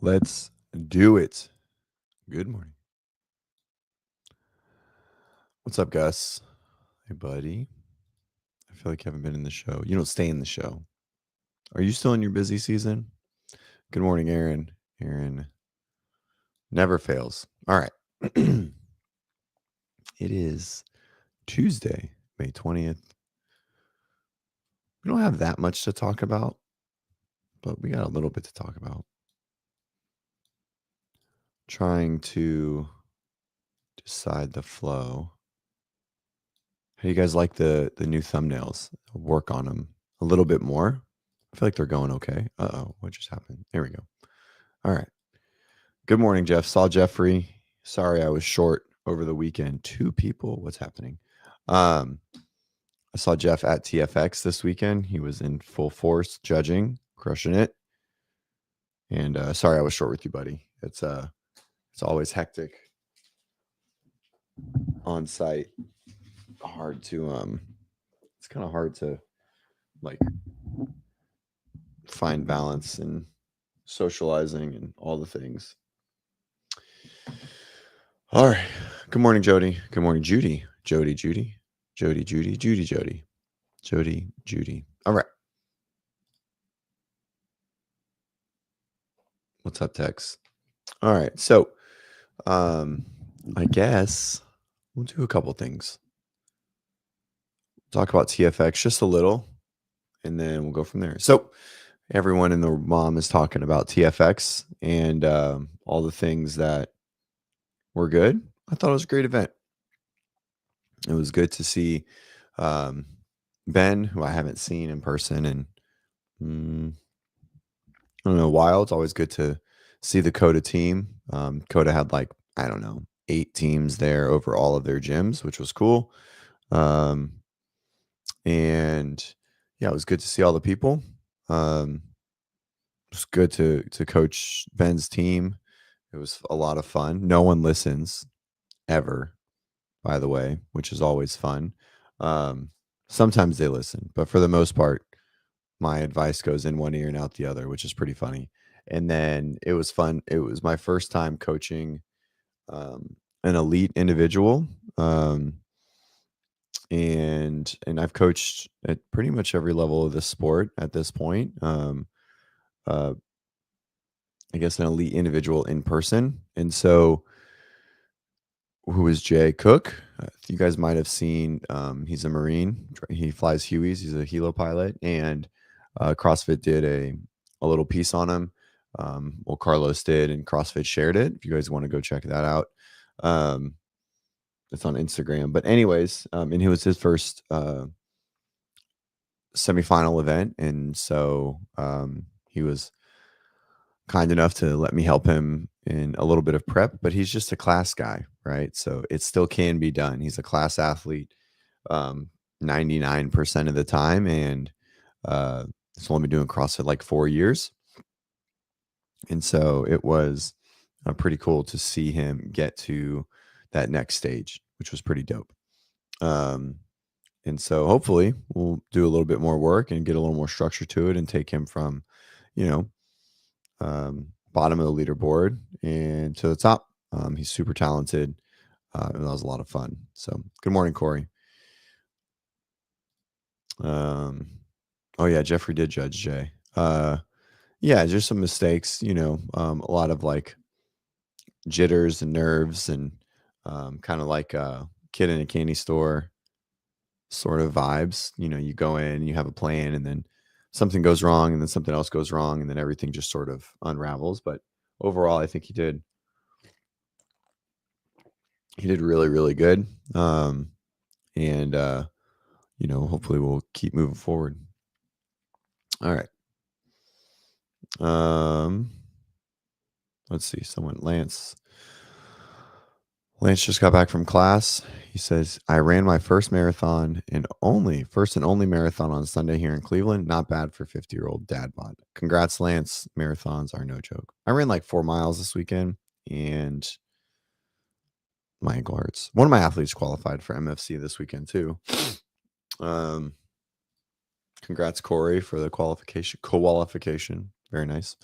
Let's do it. Good morning. What's up, Gus? Hey, buddy. I feel like you haven't been in the show. You don't stay in the show. Are you still in your busy season? Good morning, Aaron. Aaron never fails. All right. It is Tuesday, May 20th. We don't have that much to talk about, but we got a little bit to talk about. Trying to decide the flow. How do you guys like the new thumbnails? I'll work on them a little bit more. I feel like they're going okay. Uh-oh, what just happened? There we go. All right. Good morning, Jeff. Saw Jeffrey. Sorry I was short over the weekend. 2 people. What's happening? I saw Jeff at TFX this weekend. He was in full force judging, crushing it. And sorry I was short with you, buddy. It's always hectic on site. Hard to it's kind of hard to like find balance and socializing and all the things. All right. Good morning, Jody. Good morning, Judy. Jody, Judy. Jody, Judy. Judy, Jody. Jody, Judy. All right. What's up, Tex? All right. So I guess we'll do a couple things. Talk about TFX just a little, and then we'll go from there. So everyone in the mom is talking about TFX and all the things that were good. I thought it was a great event. It was good to see Ben, who I haven't seen in person in I don't know, a while. It's always good to see the Coda team. Coda had like, I don't know, 8 teams there over all of their gyms, which was cool. And yeah, it was good to see all the people. It was good to coach Ben's team. It was a lot of fun. No one listens ever, by the way, which is always fun. Sometimes they listen, but for the most part, my advice goes in one ear and out the other, which is pretty funny. And then it was fun. It was my first time coaching an elite individual. And I've coached at pretty much every level of the sport at this point. I guess an elite individual in person. And so who is Jay Cook? You guys might have seen, he's a Marine. He flies Hueys. He's a helo pilot. And CrossFit did a little piece on him. Well, Carlos did, and CrossFit shared it. If you guys want to go check that out, it's on Instagram. But anyways, and it was his first semifinal event, and so he was kind enough to let me help him in a little bit of prep. But he's just a class guy, right? So it still can be done. He's a class athlete 99% of the time, and he's only been doing CrossFit like 4 years. And so it was pretty cool to see him get to that next stage, which was pretty dope. And so hopefully we'll do a little bit more work and get a little more structure to it and take him from, bottom of the leaderboard and to the top. He's super talented. And that was a lot of fun. So good morning, Corey. Oh yeah, Jeffrey did judge Jay. Yeah, just some mistakes, a lot of like jitters and nerves and kind of like a kid in a candy store sort of vibes. You go in, you have a plan, and then something goes wrong, and then something else goes wrong, and then everything just sort of unravels. But overall, I think he did really, really good. And hopefully we'll keep moving forward. All right. Let's see. Lance just got back from class. He says, I ran my first marathon and only marathon on Sunday here in Cleveland. Not bad for 50-year-old dad bod. Congrats, Lance. Marathons are no joke. I ran like 4 miles this weekend and my ankle hurts. One of my athletes qualified for MFC this weekend too. Congrats, Corey, for the qualification. Very nice.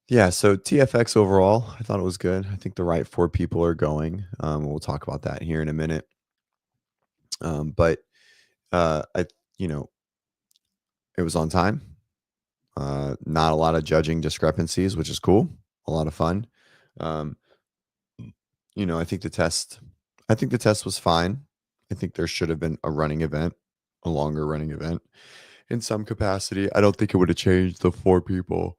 Yeah, so TFX overall, I thought it was good. I think the right 4 people are going. We'll talk about that here in a minute. But I, you know, it was on time. Not a lot of judging discrepancies, which is cool. A lot of fun. Um, I think the test was fine. I think there should have been a running event, a longer running event in some capacity. I don't think it would have changed the 4 people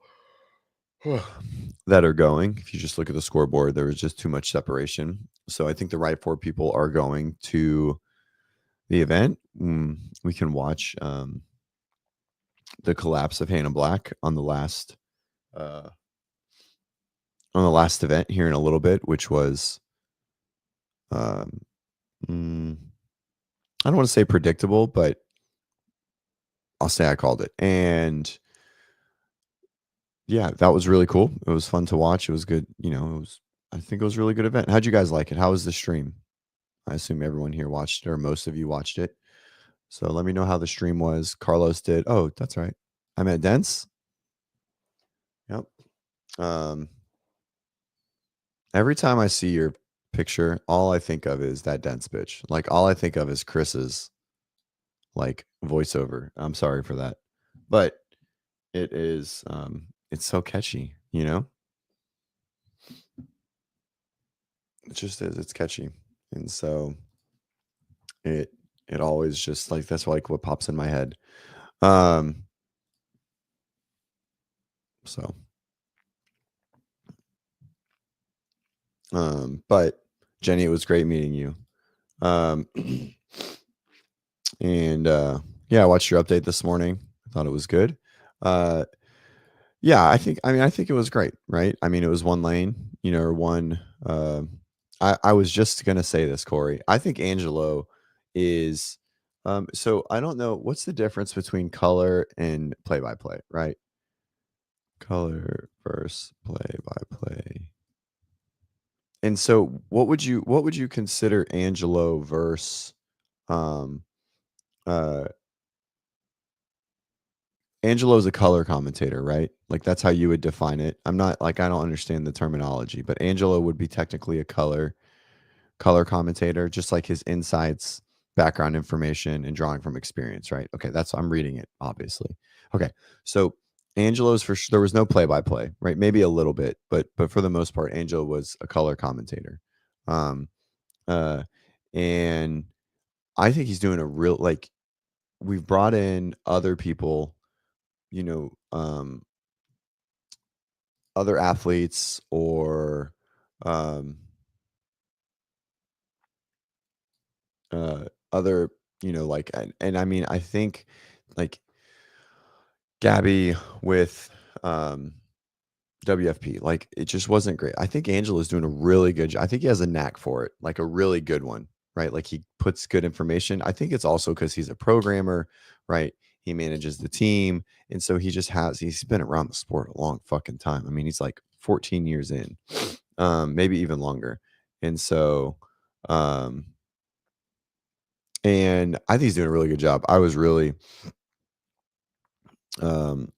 that are going. If you just look at the scoreboard, there was just too much separation. So I think the right 4 people are going to the event. We can watch the collapse of Hannah Black uh, on the last event here in a little bit, which was um, mm, I don't want to say predictable, but I'll say I called it. And yeah, that was really cool. It was fun to watch. It was good. I think it was a really good event. How'd you guys like it? How was the stream? I assume everyone here watched it, or most of you watched it. So let me know how the stream was. Carlos did. Oh, that's right. I'm at Dense. Yep. Um, every time I see your picture, all I think of is that Dense bitch. Like all I think of is Chris's like voiceover. I'm sorry for that. But it's so catchy, you know? It just is. It's catchy. And so it it always just like that's like what pops in my head. Um so but Jenny, it was great meeting you. Um and yeah, I watched your update this morning. I thought it was good. Uh yeah, I think it was great, right? I mean, it was one lane, or one I was just gonna say this, Corey. I think Angelo is so I don't know what's the difference between color and play by play, right? Color versus play by play. And so what would you consider Angelo versus um uh Angelo's a color commentator, right? Like that's how you would define it. I'm not like I don't understand the terminology, but Angelo would be technically a color commentator, just like his insights, background information, and drawing from experience, right? Okay, that's I'm reading it, obviously. Okay, so Angelo's there was no play by play, right? Maybe a little bit, but for the most part, Angelo was a color commentator. Um, uh, and I think he's doing a real like we've brought in other people, you know, other athletes or um other, like and I mean I think like Gabby with um WFP, like it just wasn't great. I think Angela's doing a really good job. I think he has a knack for it, like a really good one, right? Like he puts good information. I think it's also because he's a programmer, right? He manages the team. And so he's been around the sport a long fucking time. I mean, he's like 14 years in, maybe even longer. And so, um, and I think he's doing a really good job. Um,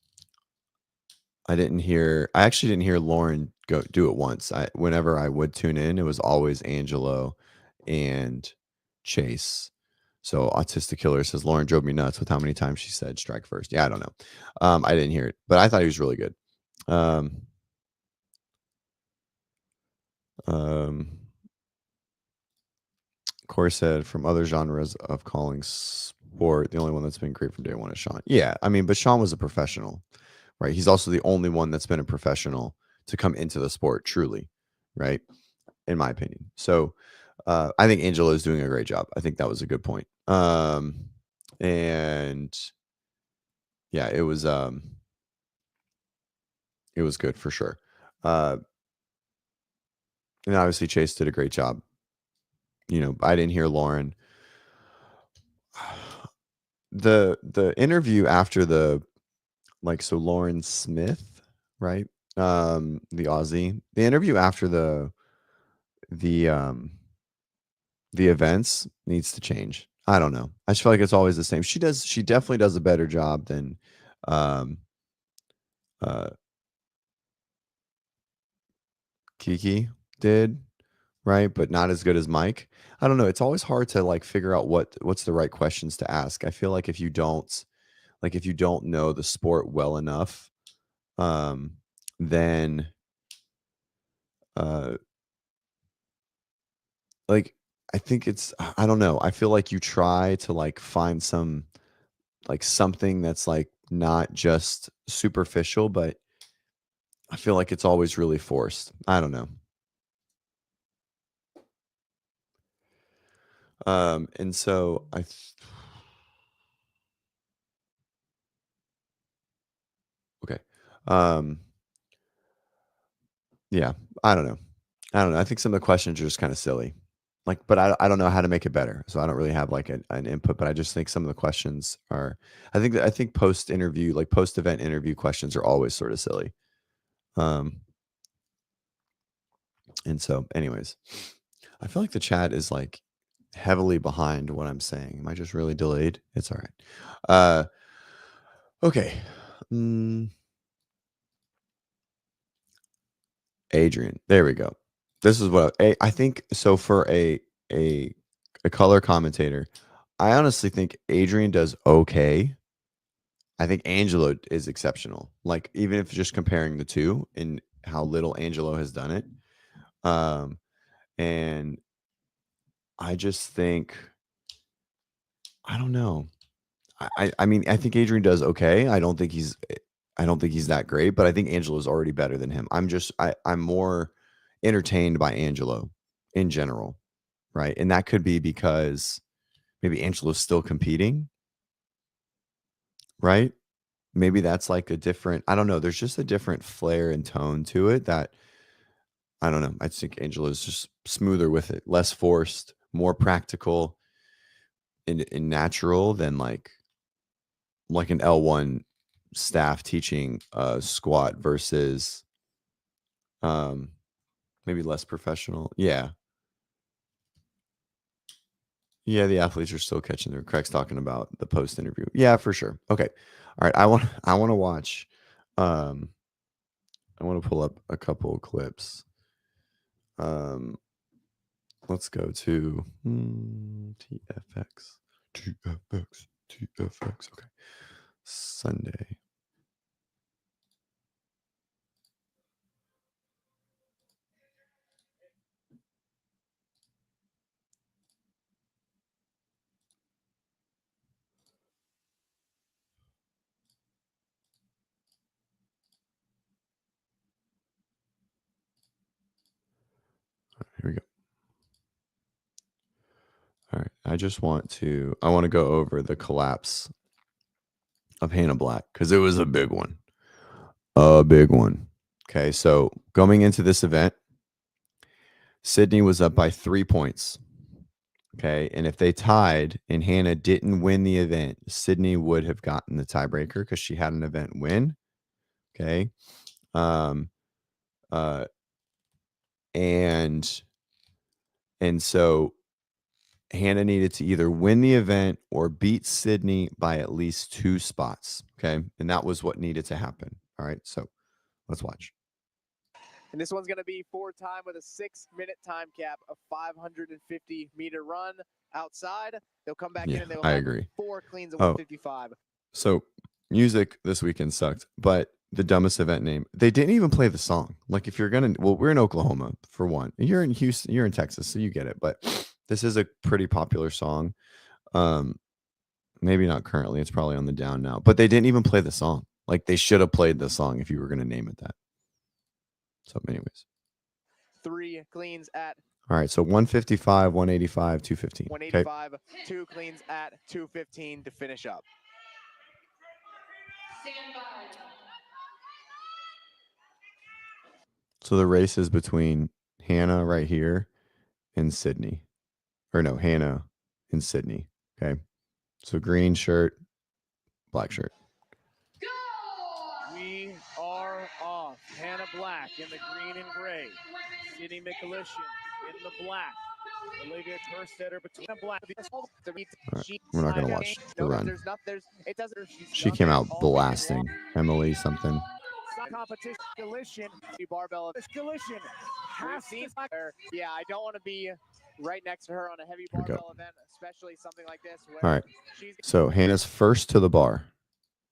I actually didn't hear Lauren go do it once. Whenever I would tune in, it was always Angelo and Chase. So Autistic Killer says Lauren drove me nuts with how many times she said strike first. Yeah, I don't know. I didn't hear it, but I thought he was really good. Um, um, Corey said from other genres of calling sport, the only one that's been great from day one is Sean. Yeah, I mean, but Sean was a professional, right? He's also the only one that's been a professional to come into the sport truly, right? In my opinion. So I think Angela is doing a great job. I think that was a good point. And yeah, it was good for sure. Uh, and obviously Chase did a great job. I didn't hear Lauren. The interview after so Lauren Smith, right? The Aussie. The interview after the the events needs to change. I don't know. I just feel like it's always the same. She definitely does a better job than um uh Kiki did, right? But not as good as Mike. I don't know. It's always hard to like figure out what's the right questions to ask. I feel like if you don't know the sport well enough, then uh like I think I don't know. I feel like you try to like find some like something that's like not just superficial, but I feel like it's always really forced. I don't know. And so okay. Yeah, I don't know. I don't know. I think some of the questions are just kind of silly. Like, but I don't know how to make it better. So I don't really have like an input, but I just think some of the questions are I think post interview, like post event interview questions are always sort of silly. And so anyways, I feel like the chat is like heavily behind what I'm saying. Am I just really delayed? It's all right. Okay. Adrian. There we go. This is what I think. So for a color commentator, I honestly think Adrian does okay. I think Angelo is exceptional. Like even if just comparing the two and how little Angelo has done it. And I just think I don't know. I mean, I think Adrian does okay. I don't think he's that great, but I think Angelo's already better than him. I'm more entertained by Angelo in general, right? And that could be because maybe Angelo's still competing, right? Maybe that's like a different, I don't know. There's just a different flair and tone to it that I don't know. I think Angelo's just smoother with it, less forced, more practical and natural than like an L1 staff teaching squat versus maybe less professional. Yeah. Yeah, the athletes are still catching their Craig's talking about the post interview. Yeah, for sure. Okay. All right. I want to watch I want to pull up a couple of clips. Let's go to TFX. TFX. Okay. Sunday. Here we go. All right. I want to go over the collapse of Hannah Black because it was a big one. A big one. Okay. So going into this event, Sydney was up by 3 points. Okay. And if they tied and Hannah didn't win the event, Sydney would have gotten the tiebreaker because she had an event win. Okay. Um, and so Hannah needed to either win the event or beat Sydney by at least 2 spots. Okay. And that was what needed to happen. All right. So let's watch. And this one's going to be 4 time with a 6-minute time cap, a 550-meter run outside. They'll come back in and they'll have 4 cleans of 155. So music this weekend sucked, but the dumbest event name. They didn't even play the song. Like if you're going to, well, we're in Oklahoma for one. You're in Houston, you're in Texas, so you get it. But this is a pretty popular song. Maybe not currently. It's probably on the down now. But they didn't even play the song. Like they should have played the song if you were going to name it that. So anyways. 3 cleans at. All right, so 155, 185, 215. 185, okay. 2 cleans at 215 to finish up. So the race is between Hannah right here and Sydney. Or no, Hannah and Sydney. Okay. So green shirt, black shirt. We are off. Hannah Black in the green and gray. Sydney McAlishan in the black. Olivia Kerstetter between the black. Right, we're not going to watch the run. She came out blasting Emily something. Competition. Barbell. Collision. Yeah, I don't want to be right next to her on a heavy barbell event, especially something like this. All right. So Hannah's first to the bar.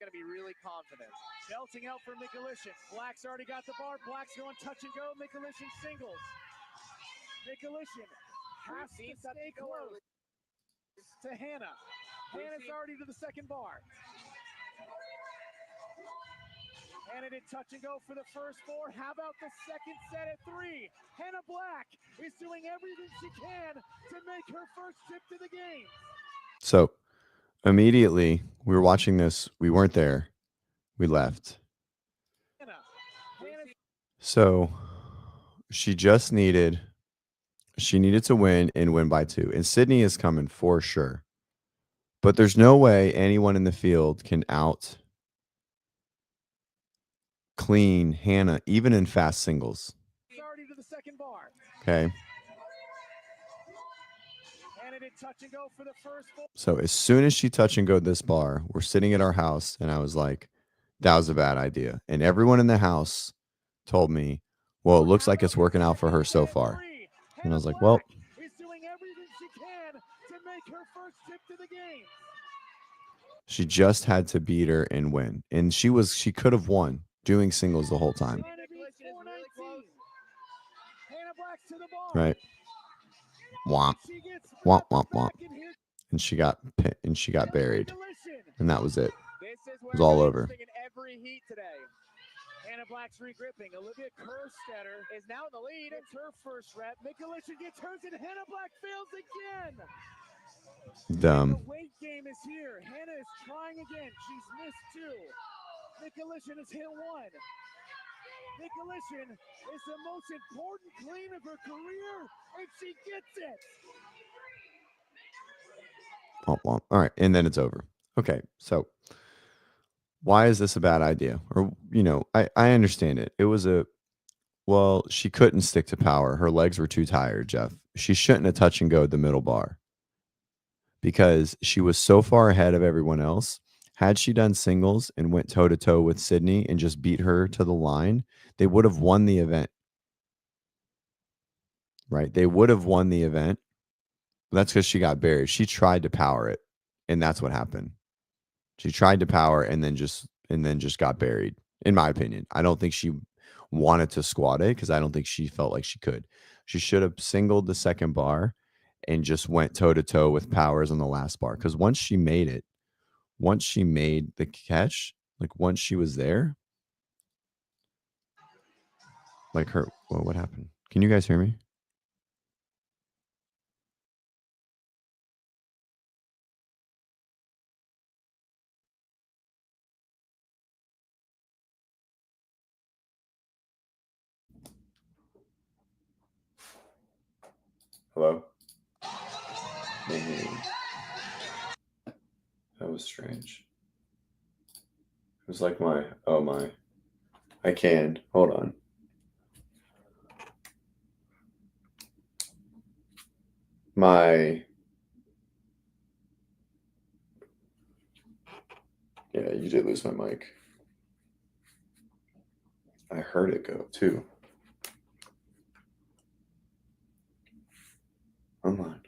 Going to be really confident. Belting out for Mikulishin. Black's already got the bar. Black's going touch and go. Mikulishin singles. Mikulishin has to stay close to Hannah. Hannah's already to the second bar. Hannah did touch and go for the first four. How about the second set at 3? Hannah Black is doing everything she can to make her first trip to the game. So immediately we were watching this. We weren't there. We left. So she needed to win and win by 2. And Sydney is coming for sure. But there's no way anyone in the field can out clean Hannah, even in fast singles. Okay. So as soon as she touch and go this bar, we're sitting at our house, and I was like, that was a bad idea. And everyone in the house told me, well, it looks like it's working out for her so far. And I was like, well, she just had to beat her and win. And she could have won doing singles the whole time. Right. Womp. Womp, womp, womp. And she got buried. And that was it. It was all over. Hannah Black's regripping. Olivia Kerstetter is now in the lead. It's her first rep. Mikulishin gets hers, and Hannah Black fails again. Dumb. The weight game is here. Hannah is trying again. She's missed 2. Mikulishin has hit 1. Mikulishin is the most important clean of her career, and she gets it. Womp, womp. All right, and then it's over. Okay, so why is this a bad idea? Or, I understand it. It was she couldn't stick to power. Her legs were too tired, Jeff. She shouldn't have touch and go the middle bar because she was so far ahead of everyone else. Had she done singles and went toe to toe with Sydney and just beat her to the line, they would have won the event. Right? They would have won the event. That's because she got buried. She tried to power it, and that's what happened. She tried to power and then just got buried, in my opinion. I don't think she wanted to squat it because I don't think she felt like she could. She should have singled the second bar and just went toe-to-toe with Powers on the last bar. Because once she made the catch, like once she was there, like what happened? Can you guys hear me? Hello? That was strange. It was like I can. Hold on. Yeah, you did lose my mic. I heard it go too. Online.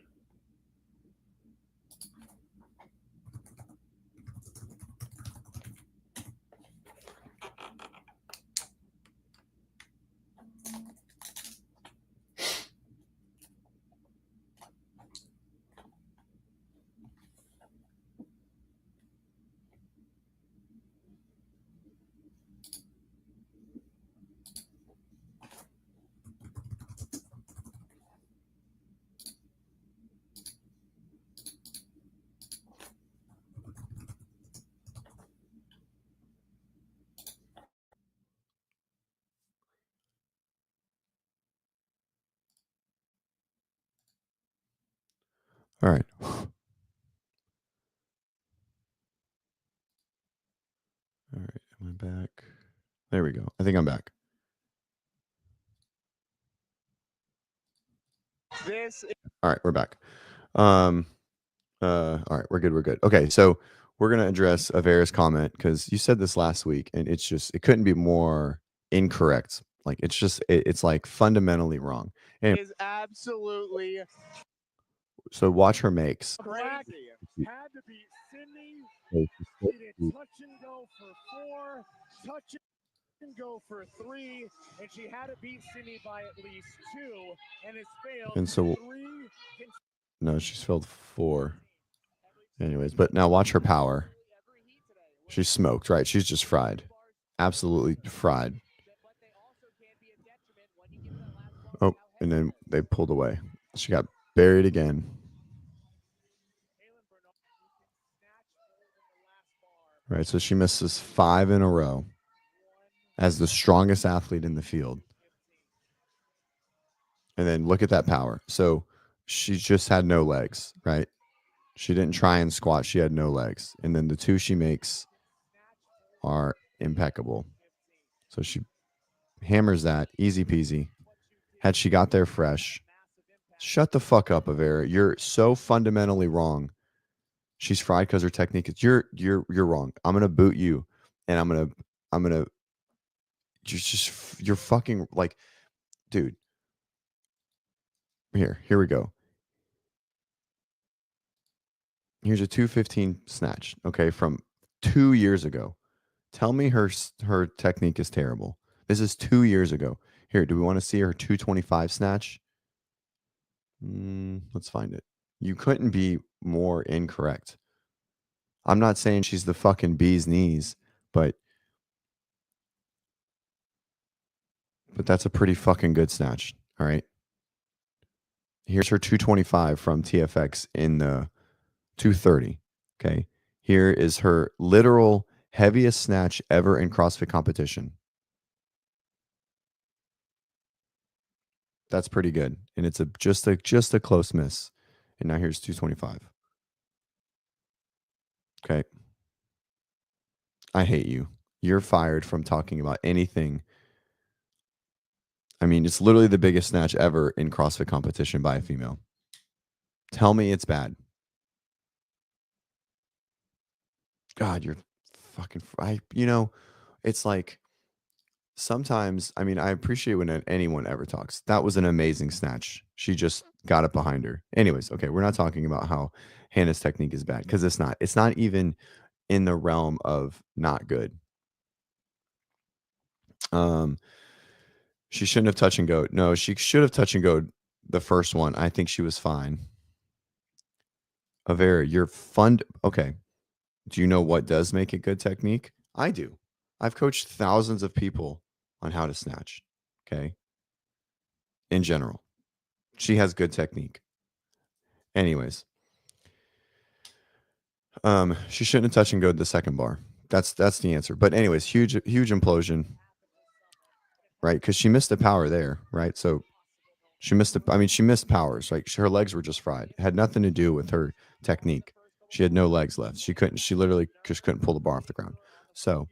All right. All right. Am I back? There we go. I think I'm back. All right, we're back. All right, we're good. Okay, so we're gonna address Avera's comment because you said this last week, and it couldn't be more incorrect. Like, it's just it's like fundamentally wrong. And Is absolutely so watch her makes. crazy. Had to be Sydney. So she's so She did cute. touch and go for 4, touch and go for 3, and she had to beat Sydney by at least 2, and has failed And so 3. no, she's failed 4. Anyways, but now watch her power. She's smoked, right? She's just fried. Absolutely fried. Oh, and then they pulled away. She got buried again. Right, so she misses 5 in a row as the strongest athlete in the field. And then look at that power. So she just had no legs, right? She didn't try and squat. She had no legs. And then the 2 she makes are impeccable. So she hammers that, easy peasy. Had she got there fresh, shut the fuck up, Avera. You're so fundamentally wrong. She's fried because her technique is you're wrong. I'm gonna boot you, and I'm gonna you're fucking like, dude. Here we go. Here's a 215 snatch, okay, from 2 years ago. Tell me her technique is terrible. This is 2 years ago. Here, do we want to see her 225 snatch? Let's find it. You couldn't be more incorrect. I'm not saying she's the fucking bee's knees, but that's a pretty fucking good snatch. All right. Here's her 225 from TFX in the 230. Okay. Here is her literal heaviest snatch ever in CrossFit competition. That's pretty good. And it's just a close miss. And now here's 225. Okay. I hate you. You're fired from talking about anything. I mean, it's literally the biggest snatch ever in CrossFit competition by a female. Tell me it's bad. God, you're fucking. It's like sometimes. I mean, I appreciate when anyone ever talks. That was an amazing snatch. She just got it behind her. Anyways, okay, we're not talking about how Hannah's technique is bad because it's not. It's not even in the realm of not good. She shouldn't have touch and go. No, she should have touch and go the first one. I think she was fine. Avera, you're fun. Okay. Do you know what does make a good technique? I do. I've coached thousands of people on how to snatch. Okay. In general, she has good technique. Anyways, she shouldn't have touch and go to the second bar. That's the answer. But anyways, huge implosion, right? Because she missed the power there, right? So she missed she missed powers. Like her legs were just fried. It had nothing to do with her technique. She had no legs left. She literally just couldn't pull the bar off the ground. So,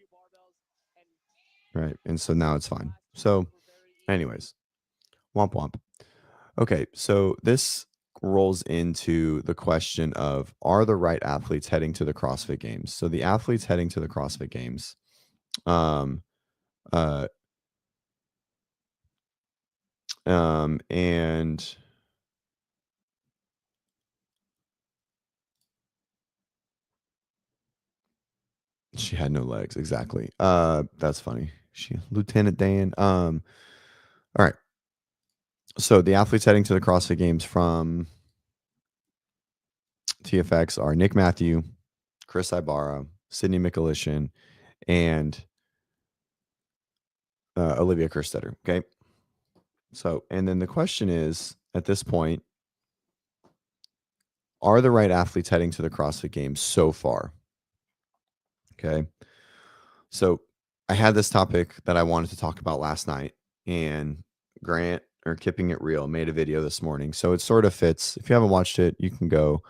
right. And so now it's fine. So, anyways, womp womp. Okay. So this rolls into the question of, are the right athletes heading to the CrossFit Games? So the athletes heading to the CrossFit Games, um, uh, and she had no legs. Exactly. That's funny. Lieutenant Dan. All right. So the athletes heading to the CrossFit Games from TFX are Nick Matthew, Chris Ibarra, Sydney Mikulishin, and Olivia Kerstetter. Okay. So, and then the question is at this point, are the right athletes heading to the CrossFit Games so far? Okay. So I had this topic that I wanted to talk about last night, and Grant or Keeping It Real made a video this morning. So it sort of fits. If you haven't watched it, you can go.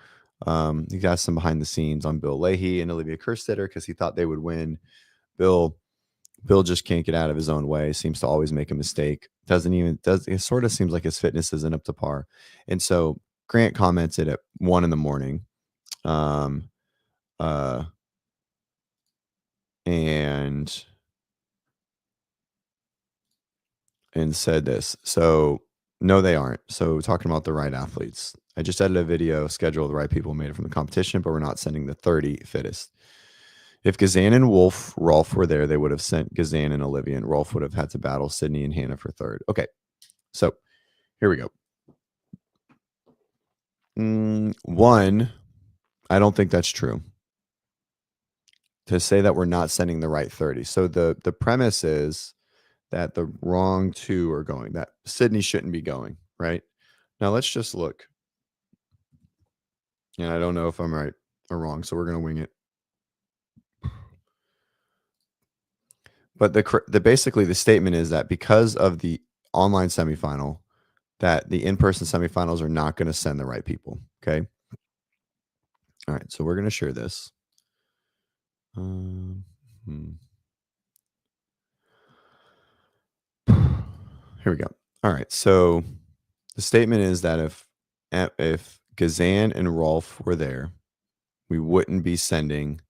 You got some behind the scenes on Bill Leahy and Olivia Kerstetter because he thought they would win. Bill just can't get out of his own way. Seems to always make a mistake. It sort of seems like his fitness isn't up to par. And so Grant commented at 1 a.m. Um, and and said this. So no, they aren't. So talking about the right athletes. I just edited a video, schedule the right people made it from the competition, but we're not sending the 30 fittest. If Gazan and Rolf were there, they would have sent Gazan and Olivia, and Rolf would have had to battle Sydney and Hannah for third. Okay, so here we go. One, I don't think that's true. To say that we're not sending the right 30. So the premise is that the wrong two are going, that Sydney shouldn't be going, right? Now let's just look. And I don't know if I'm right or wrong, so we're going to wing it. But basically the statement is that because of the online semifinal, that the in-person semifinals are not going to send the right people. Okay. All right. So we're going to share this. Here we go. All right. So the statement is that if Gazan and Rolf were there, we wouldn't be sending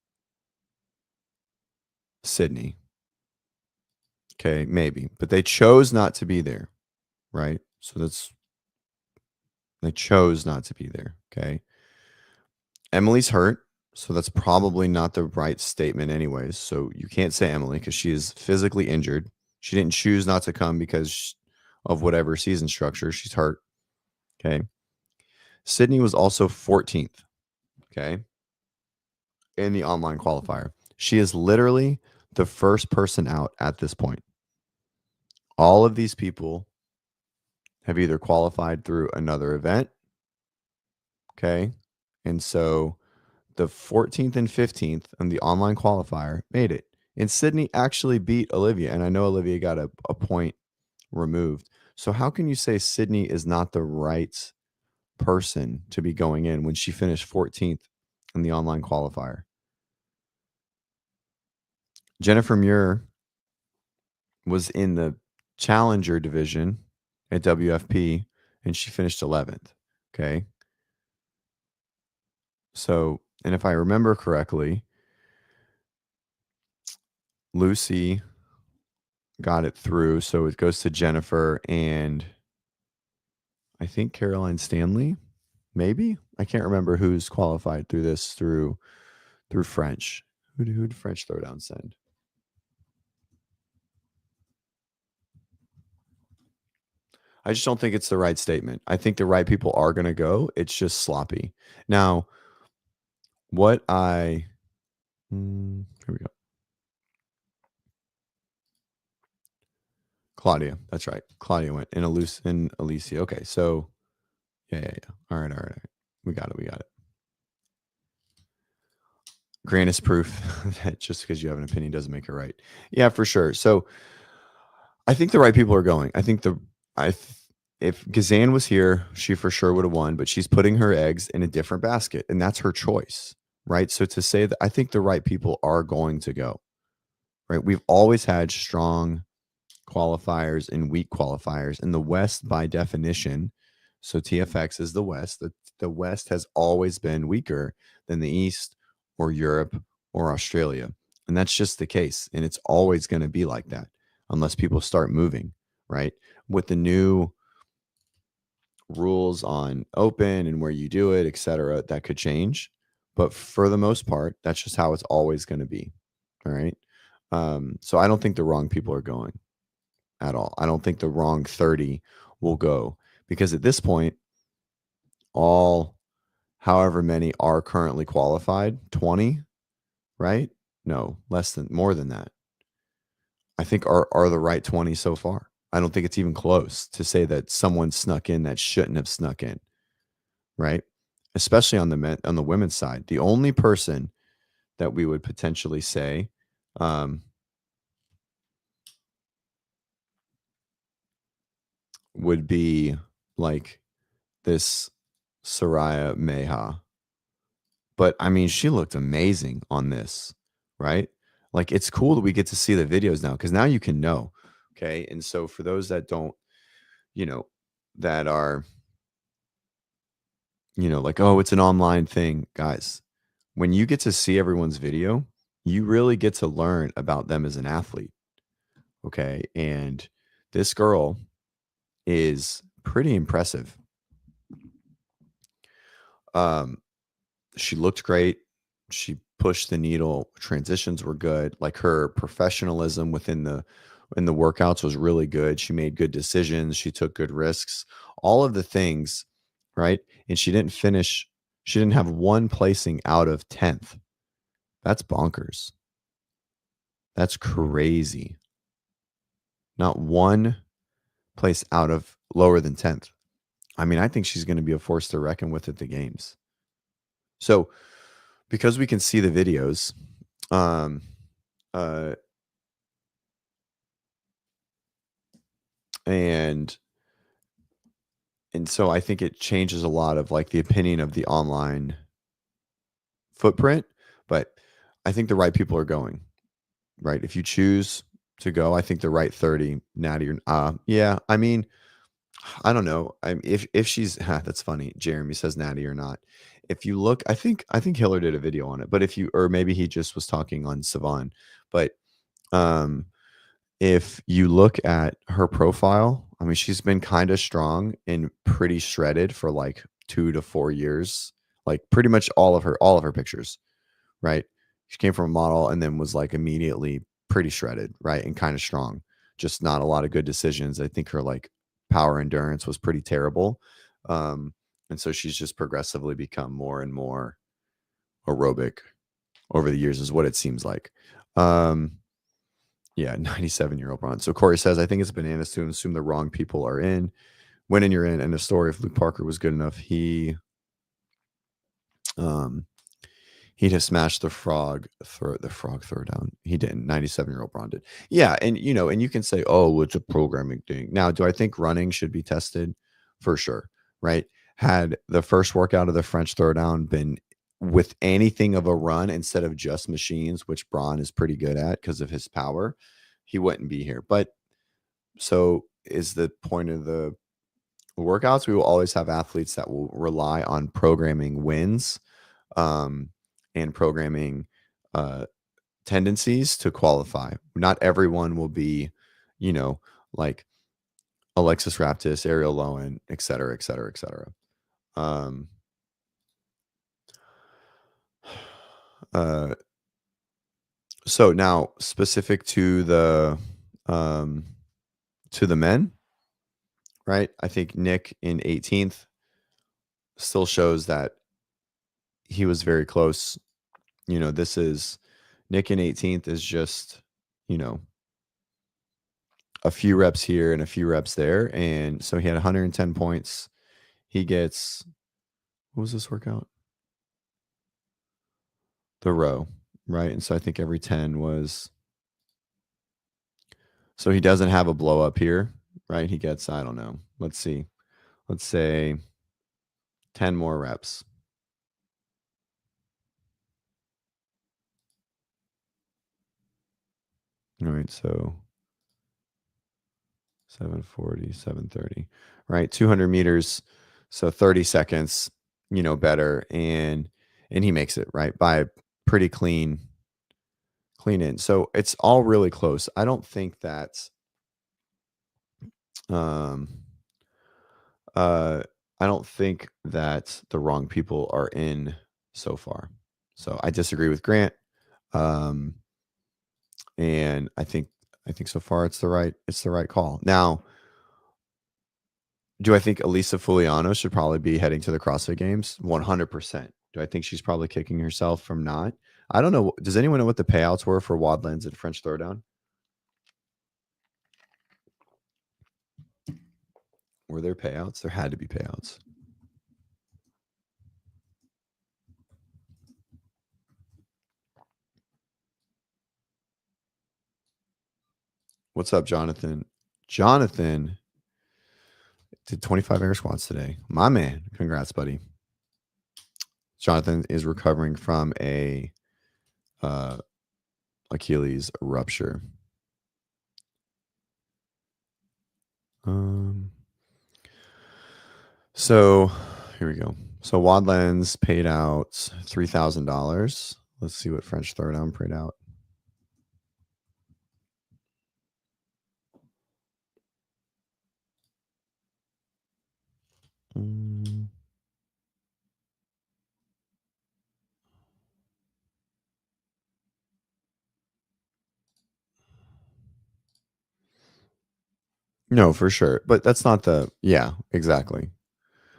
Sydney. Okay, maybe. But they chose not to be there, right? So they chose not to be there. Okay. Emily's hurt. So that's probably not the right statement anyways. So you can't say Emily because she is physically injured. She didn't choose not to come because of whatever season structure. She's hurt. Okay. Sydney was also 14th. Okay. In the online qualifier. She is literally the first person out at this point. All of these people have either qualified through another event. Okay. And so the 14th and 15th on the online qualifier made it. And Sydney actually beat Olivia. And I know Olivia got a point removed. So how can you say Sydney is not the right person to be going in when she finished 14th in the online qualifier? Jennifer Muir was in the challenger division at WFP and she finished 11th. Okay. So, and if I remember correctly, Lucy got it through. So it goes to Jennifer and I think Caroline Stanley, maybe. I can't remember who's qualified through this through French. Who did French Throwdown send? I just don't think it's the right statement. I think the right people are going to go. It's just sloppy. Now, what I here we go. Claudia, that's right. Claudia went in Alicia. Okay, so yeah. All right. We got it. Grant is proof that just because you have an opinion doesn't make it right. Yeah, for sure. So I think the right people are going. I think if Gazan was here, she for sure would have won, but she's putting her eggs in a different basket, and that's her choice, right? So to say that, I think the right people are going to go, right? We've always had strong qualifiers and weak qualifiers in the West by definition. So TFX is the West. The West has always been weaker than the East or Europe or Australia. And that's just the case. And it's always going to be like that unless people start moving, right? With the new rules on open and where you do it, et cetera, that could change. But for the most part, that's just how it's always going to be. All right. So I don't think the wrong people are going at all. I don't think the wrong 30 will go because at this point, however many are currently qualified, 20, right? No, more than that. I think are the right 20 so far. I don't think it's even close to say that someone snuck in that shouldn't have snuck in, right? Especially on the women's side. The only person that we would potentially say would be like this Soraya Meha. But I mean, she looked amazing on this, right? Like it's cool that we get to see the videos now because now you can know. Okay. And so for those that don't, that are, like, oh, it's an online thing, guys, when you get to see everyone's video, you really get to learn about them as an athlete. Okay. And This girl is pretty impressive. She looked great. She pushed the needle. Transitions were good. Like her professionalism in the workouts was really good. She made good decisions. She took good risks. All of the things, right? And she didn't finish. She didn't have one placing out of 10th. That's bonkers. That's crazy. Not one place out of lower than 10th. I mean, I think she's going to be a force to reckon with at the games. So, because we can see the videos, um, and so I think it changes a lot of like the opinion of the online footprint, but I think the right people are going, right? If you choose to go, I think the right 30, Natty, yeah, I mean, I don't know. If she's that's funny. Jeremy says Natty or not. If you look, I think Hiller did a video on it, but or maybe he just was talking on Savon, but um if you look at her profile, I mean, she's been kind of strong and pretty shredded for like 2 to 4 years. Like pretty much all of her pictures, right? She came from a model and then was like immediately pretty shredded, right? And kind of strong. Just not a lot of good decisions. I think her like power endurance was pretty terrible. And so she's just progressively become more and more aerobic over the years is what it seems like. Yeah, 97-year-old bronze. So Corey says, I think it's bananas to assume the wrong people are in. When you're in. And the story, if Luke Parker was good enough, he'd have smashed the frog throw down. He didn't. 97-year-old Braun did. Yeah, and and you can say, oh, it's a programming thing. Now, do I think running should be tested? For sure, right? Had the first workout of the French throwdown been with anything of a run instead of just machines, which Braun is pretty good at because of his power, he wouldn't be here. But so is the point of the workouts. We will always have athletes that will rely on programming wins and programming tendencies to qualify. Not everyone will be, like Alexis Raptis, Ariel Lowen, et cetera, et cetera, et cetera. So now specific to the men, right? I think Nick in 18th still shows that he was very close. This is Nick in 18th is just, a few reps here and a few reps there. And so he had 110 points. He gets, what was this workout? The row, right? And so I think every 10 was, so he doesn't have a blow up here, right? He gets, I don't know. Let's see. Let's say 10 more reps. All right. So 740, 730, right? 200 meters. So 30 seconds, better. And he makes it right by pretty clean in. So it's all really close. I don't think that, I don't think that the wrong people are in so far. So I disagree with Grant. And I think so far it's the right call. Now, do I think Elisa Fuliano should probably be heading to the CrossFit Games? 100%. Do I think she's probably kicking herself from not? I don't know. Does anyone know what the payouts were for Wadlands and French Throwdown? Were there payouts? There had to be payouts. What's up, Jonathan? Jonathan did 25 air squats today. My man. Congrats, buddy. Jonathan is recovering from a Achilles rupture. So here we go. So Wadlands paid out $3,000. Let's see what French Throwdown paid out. No, for sure. But that's not the yeah, exactly.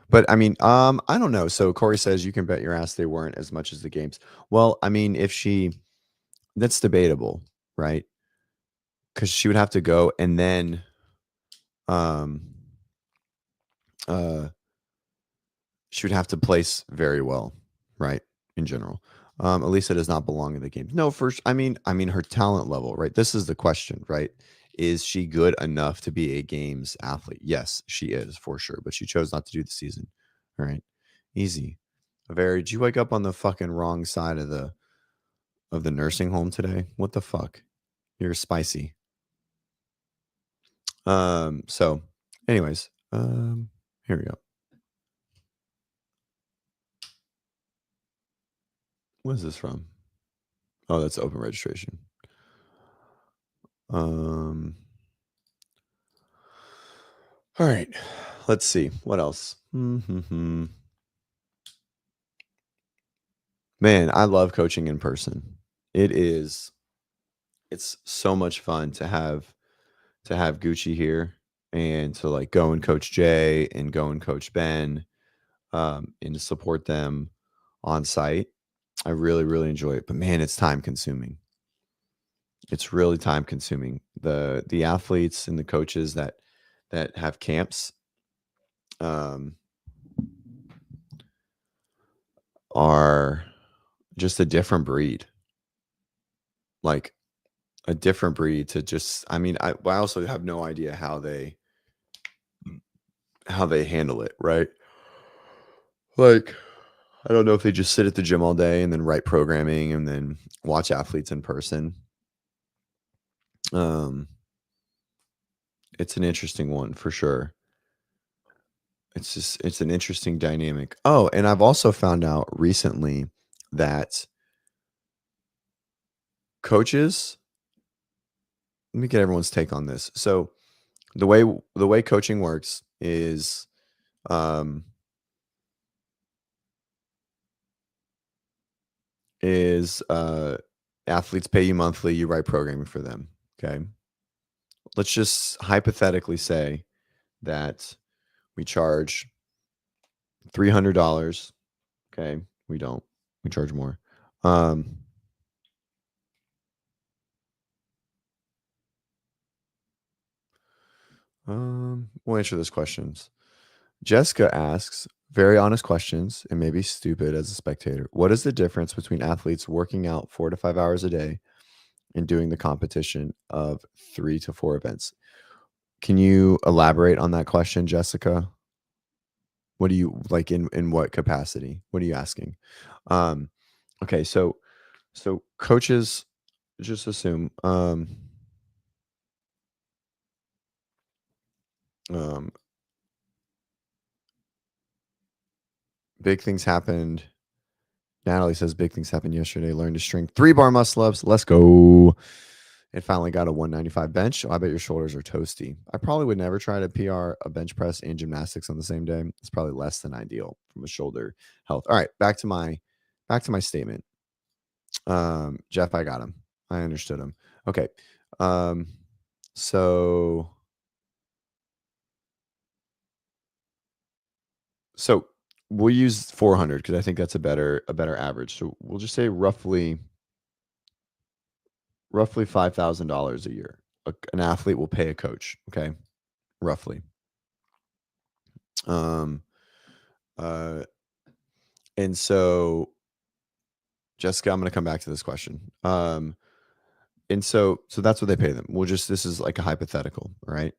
But I mean, I don't know. So Corey says you can bet your ass they weren't as much as the games. Well, I mean, if she that's debatable, right? Because she would have to go and then um uh she would have to place very well, right? In general. Elisa does not belong in the games. No, first, I mean her talent level, right? This is the question, right? Is she good enough to be a games athlete? Yes, she is for sure, but she chose not to do the season. All right. Easy. Very, did you wake up on the fucking wrong side of the nursing home today? What the fuck? You're spicy. So anyways, here we go. What is this from? Oh, that's open registration. Um, all right. Let's see. What else? Man, I love coaching in person. It is it's so much fun to have Gucci here and to like go and coach Jay and go and coach Ben and to support them on site. I really, really enjoy it. But man, it's time consuming. It's really time consuming. The athletes and the coaches that have camps um, are just a different breed. Like a different breed to just I mean, I also have no idea how they handle it, right? Like I don't know if they just sit at the gym all day and then write programming and then watch athletes in person. Um, it's an interesting one for sure. It's an interesting dynamic. Oh, and I've also found out recently that coaches, let me get everyone's take on this. So the way coaching works um is athletes pay you monthly, you write programming for them. Okay. Let's just hypothetically say that we charge $300. Okay. We don't. We charge more. Um, we'll answer those questions. Jessica asks very honest questions and maybe stupid as a spectator. What is the difference between athletes working out 4 to 5 hours a day and doing the competition of 3 to 4 events? Can you elaborate on that question, Jessica? What do you like in what capacity? What are you asking? Um, okay, so coaches just assume um big things happened. Natalie says big things happened yesterday. Learned to string 3 bar muscle ups. Let's go. And finally got a 195 bench. Oh, I bet your shoulders are toasty. I probably would never try to PR a bench press and gymnastics on the same day. It's probably less than ideal from a shoulder health. All right, back to my statement. Jeff, I got him. I understood him. Okay. Um, so so we'll use 400 because I think that's a better average. So we'll just say roughly $5,000 a year. An athlete will pay a coach. Okay, roughly. Um, uh, and so Jessica, I'm going to come back to this question. And so that's what they pay them. We'll just this is like a hypothetical, right?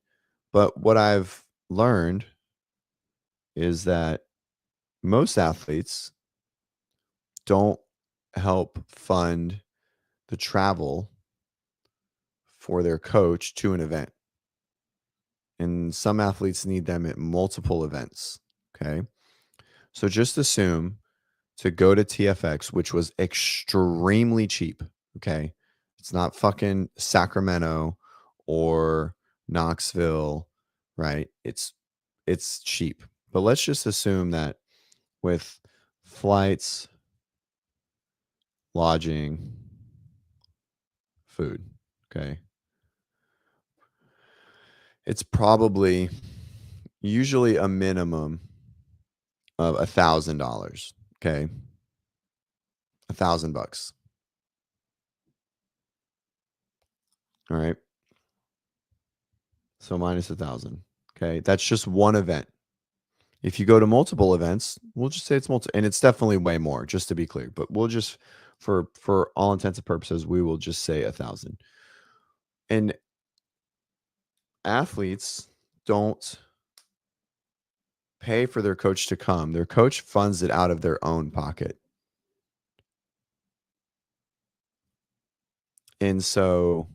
But what I've learned is that most athletes don't help fund the travel for their coach to an event. And some athletes need them at multiple events. Okay. So just assume to go to TFX, which was extremely cheap. Okay. It's not fucking Sacramento or Knoxville, right? It's cheap. But let's just assume that with flights, lodging, food, okay, it's probably usually a minimum of $1,000. Okay, $1,000. All right. So minus 1,000. Okay, that's just one event. If you go to multiple events, we'll just say it's multiple, and it's definitely way more, just to be clear. But we'll just, for all intents and purposes, we will just say 1,000. And athletes don't pay for their coach to come. Their coach funds it out of their own pocket. And so,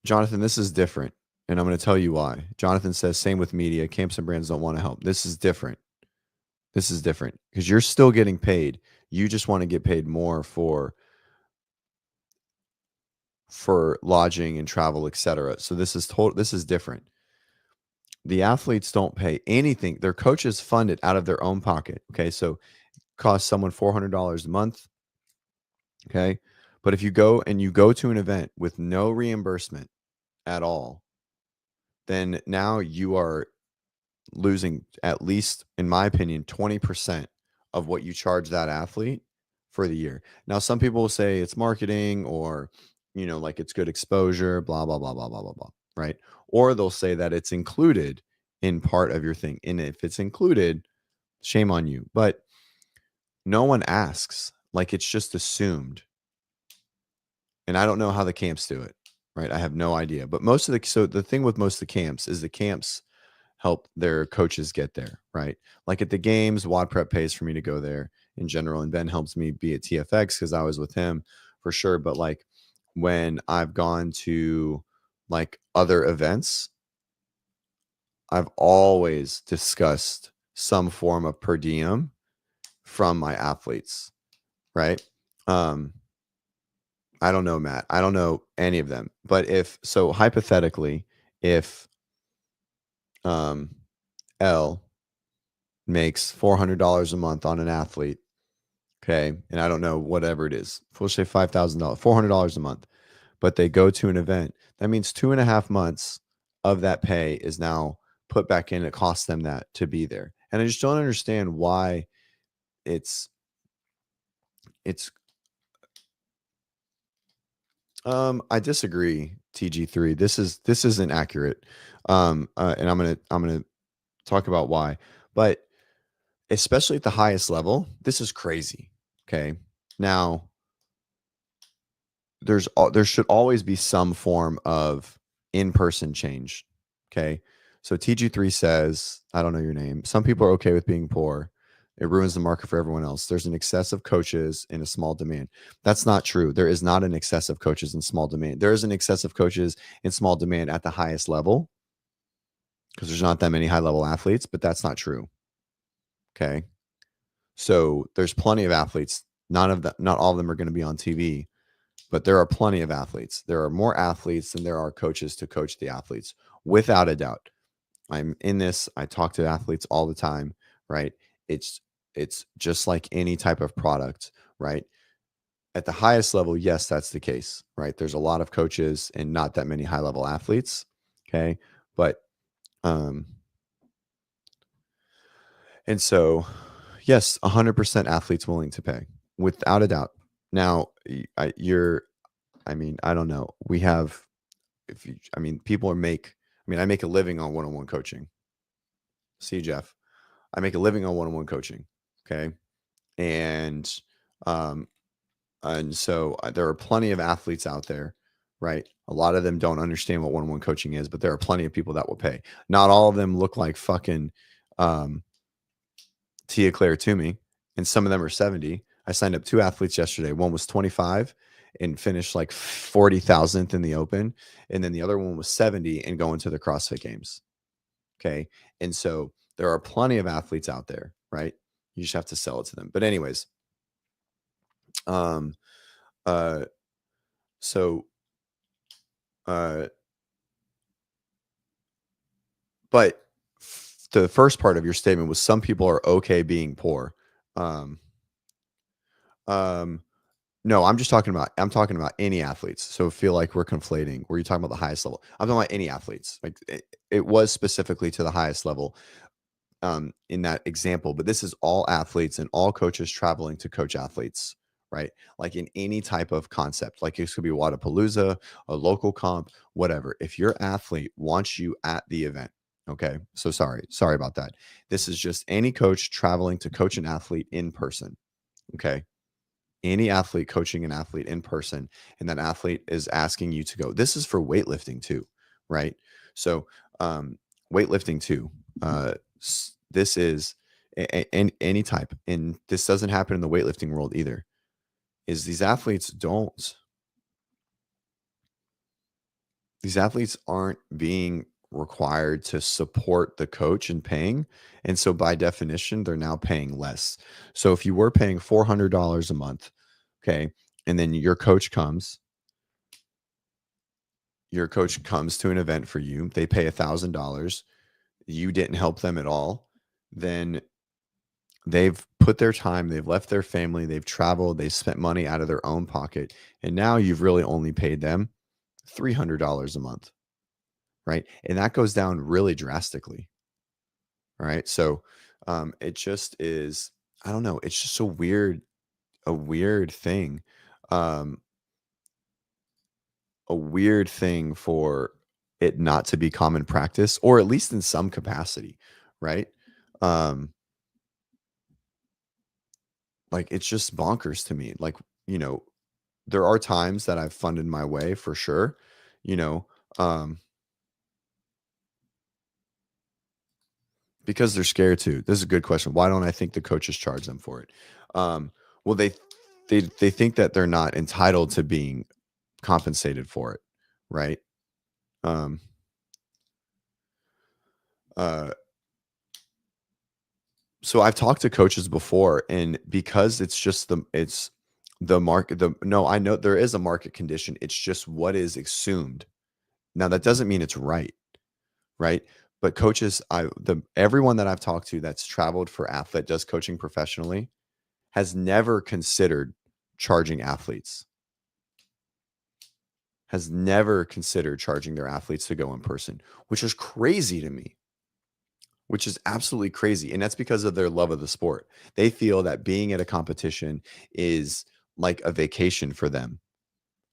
Jonathan, this is different. And I'm going to tell you why. Jonathan says, same with media. Camps and brands don't want to help. This is different. This is different because you're still getting paid. You just want to get paid more for lodging and travel, etc. So this is different. The athletes don't pay anything. Their coaches fund it out of their own pocket. Okay. So costs someone $400 a month. Okay. But if you go to an event with no reimbursement at all, then now you are losing, at least in my opinion, 20% of what you charge that athlete for the year. Now, some people will say it's marketing or, like it's good exposure, blah, blah, blah, blah, blah, blah, blah. Right. Or they'll say that it's included in part of your thing. And if it's included, shame on you. But no one asks. Like it's just assumed. And I don't know how the camps do it. Right. I have no idea. But so the thing with most of the camps is the camps help their coaches get there, right? Like at the games, WODprep pays for me to go there in general, and Ben helps me be at TFX because I was with him for sure. But like when I've gone to like other events, I've always discussed some form of per diem from my athletes, right? I don't know, Matt. I don't know any of them. But hypothetically, if L makes $400 a month on an athlete. Okay. And I don't know, whatever it is. We'll say $5,000, $400 a month, but they go to an event. That means 2.5 months of that pay is now put back in. It costs them that to be there. And I just don't understand why it's, I disagree, TG3. This isn't accurate. And I'm going to talk about why, but especially at the highest level, this is crazy. Okay. Now, there should always be some form of in-person change. Okay. So TG3 says, I don't know your name. Some people are okay with being poor. It ruins the market for everyone else. There's an excess of coaches and a small demand. That's not true. There is not an excess of coaches and small demand. There is an excess of coaches and small demand at the highest level because there's not that many high-level athletes, but that's not true. Okay. So there's plenty of athletes. Not all of them are going to be on TV, but there are plenty of athletes. There are more athletes than there are coaches to coach the athletes, without a doubt. I'm in this. I talk to athletes all the time, right? It's just like any type of product, right? At the highest level, yes, that's the case, right? There's a lot of coaches and not that many high-level athletes, okay? But and so yes, 100% athletes willing to pay, without a doubt. Now, I don't know. We have, I make a living on one-on-one coaching. See, Jeff, I make a living on one-on-one coaching. Okay. And, um, and so there are plenty of athletes out there, right? A lot of them don't understand what one-on-one coaching is, but there are plenty of people that will pay. Not all of them look like fucking, Tia Claire Toomey, and some of them are 70. I signed up 2 athletes yesterday. One was 25 and finished like 40,000th in the open. And then the other one was 70 and going to the CrossFit games. Okay. And so there are plenty of athletes out there, right? You just have to sell it to them. But anyways, um, uh, so, uh, but the first part of your statement was some people are okay being poor. Um, um, no, I'm talking about any athletes. So feel like we're conflating. Were you talking about the highest level? I'm talking about any athletes. Like it was specifically to the highest level in that example, but this is all athletes and all coaches traveling to coach athletes, right? Like in any type of concept, like it could be Wadapalooza, a local comp, whatever. If your athlete wants you at the event, okay. So sorry about that. This is just any coach traveling to coach an athlete in person, okay. Any athlete coaching an athlete in person, and that athlete is asking you to go. This is for weightlifting too, right? So, weightlifting too. This is any type, and this doesn't happen in the weightlifting world either. Is these athletes aren't being required to support the coach in paying, and so by definition, they're now paying less. So if you were paying $400 a month, okay, and then your coach comes to an event for you, they pay $1,000, you didn't help them at all, then they've put their time, they've left their family, they've traveled, they've spent money out of their own pocket, and now you've really only paid them $300 a month, right? And that goes down really drastically, right? So it just is, I don't know, it's just a weird thing. Um, a weird thing for it not to be common practice, or at least in some capacity, right? Um, like it's just bonkers to me. Like, you know, there are times that I've funded my way for sure, you know, um, because they're scared to. This is a good question. Why don't I think the coaches charge them for it? Um, well, they think that they're not entitled to being compensated for it, right? Um, uh, so I've talked to coaches before, and because it's the market. The no, I know there is a market condition. It's just what is assumed. Now that doesn't mean it's right, right? But coaches, everyone that I've talked to that's traveled for that does coaching professionally has never considered charging athletes. Has never considered charging their athletes to go in person, which is crazy to me. Which is absolutely crazy, and that's because of their love of the sport. They feel that being at a competition is like a vacation for them,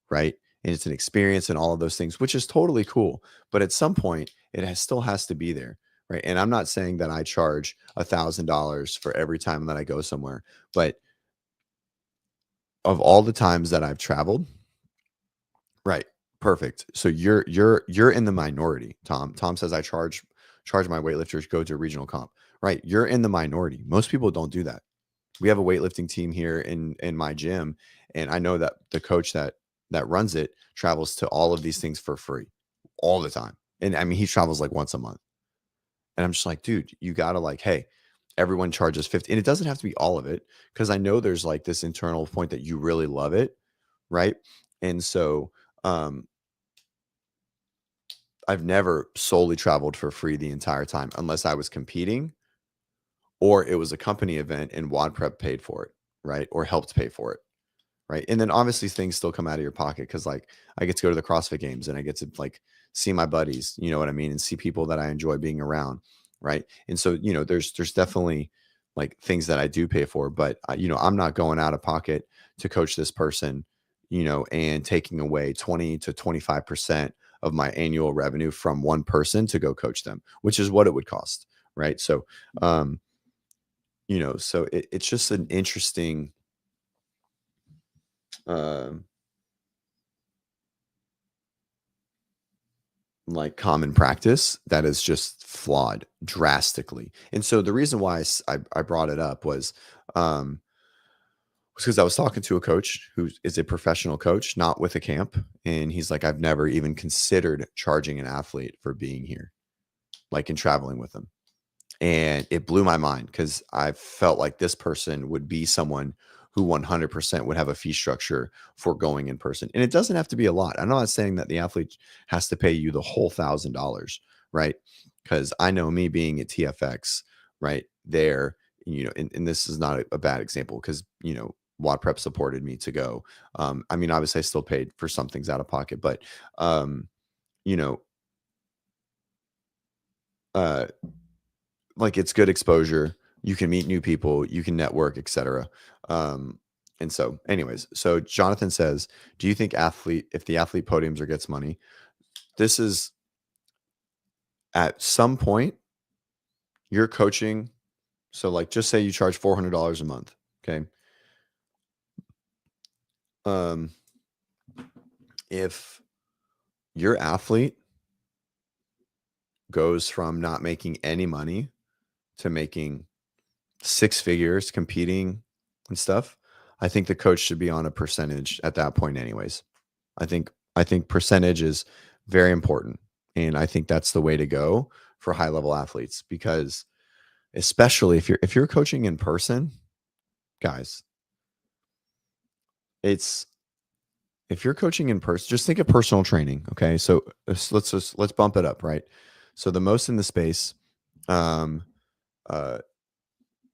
right? And it's an experience and all of those things, which is totally cool. But at some point, still has to be there, right? And I'm not saying that I charge $1,000 for every time that I go somewhere, but of all the times that I've traveled, right? Perfect. So you're in the minority, Tom. Tom says I charge my weightlifters to go to a regional comp. Right. You're in the minority. Most people don't do that. We have a weightlifting team here in my gym, and I know that the coach that runs it travels to all of these things for free all the time. And I mean, he travels like once a month. And I'm just like, dude, you gotta like, hey, everyone charges 50. And it doesn't have to be all of it, because I know there's like this internal point that you really love it, right? And so um I've never solely traveled for free the entire time unless I was competing or it was a company event and WODprep paid for it, right? Or helped pay for it, right? And then obviously things still come out of your pocket because like I get to go to the CrossFit games and I get to like see my buddies, you know what I mean, and see people that I enjoy being around, right? And so there's definitely like things that I do pay for, but I'm not going out of pocket to coach this person, and taking away 20 to 25% of my annual revenue from one person to go coach them, which is what it would cost, right? So um so it's just an interesting um like common practice that is just flawed drastically. And so the reason why I brought it up um was because I was talking to a coach who is a professional coach, not with a camp, and he's like, I've never even considered charging an athlete for being here, like in traveling with them. And it blew my mind because I felt like this person would be someone who 100% would have a fee structure for going in person. And it doesn't have to be a lot. I'm not saying that the athlete has to pay you the whole $1,000, right? because I know me being at TFX right there, and this is not a bad example because, WODprep supported me to go. I mean, obviously I still paid for some things out of pocket, but, you know, uh, like it's good exposure. You can meet new people, you can network, etc. And so, anyways, so Jonathan says, "Do you think if the athlete podiums or gets money, this is at some point you're coaching? So, like, just say you charge $400 a month, okay? Um, if your athlete goes from not making any money to making six figures competing and stuff, I think the coach should be on a percentage at that point anyways. I think percentage is very important, and I think that's the way to go for high level athletes, because especially if you're coaching in person, guys, it's if you're coaching in person, just think of personal training, okay? So let's bump it up, right? So um uh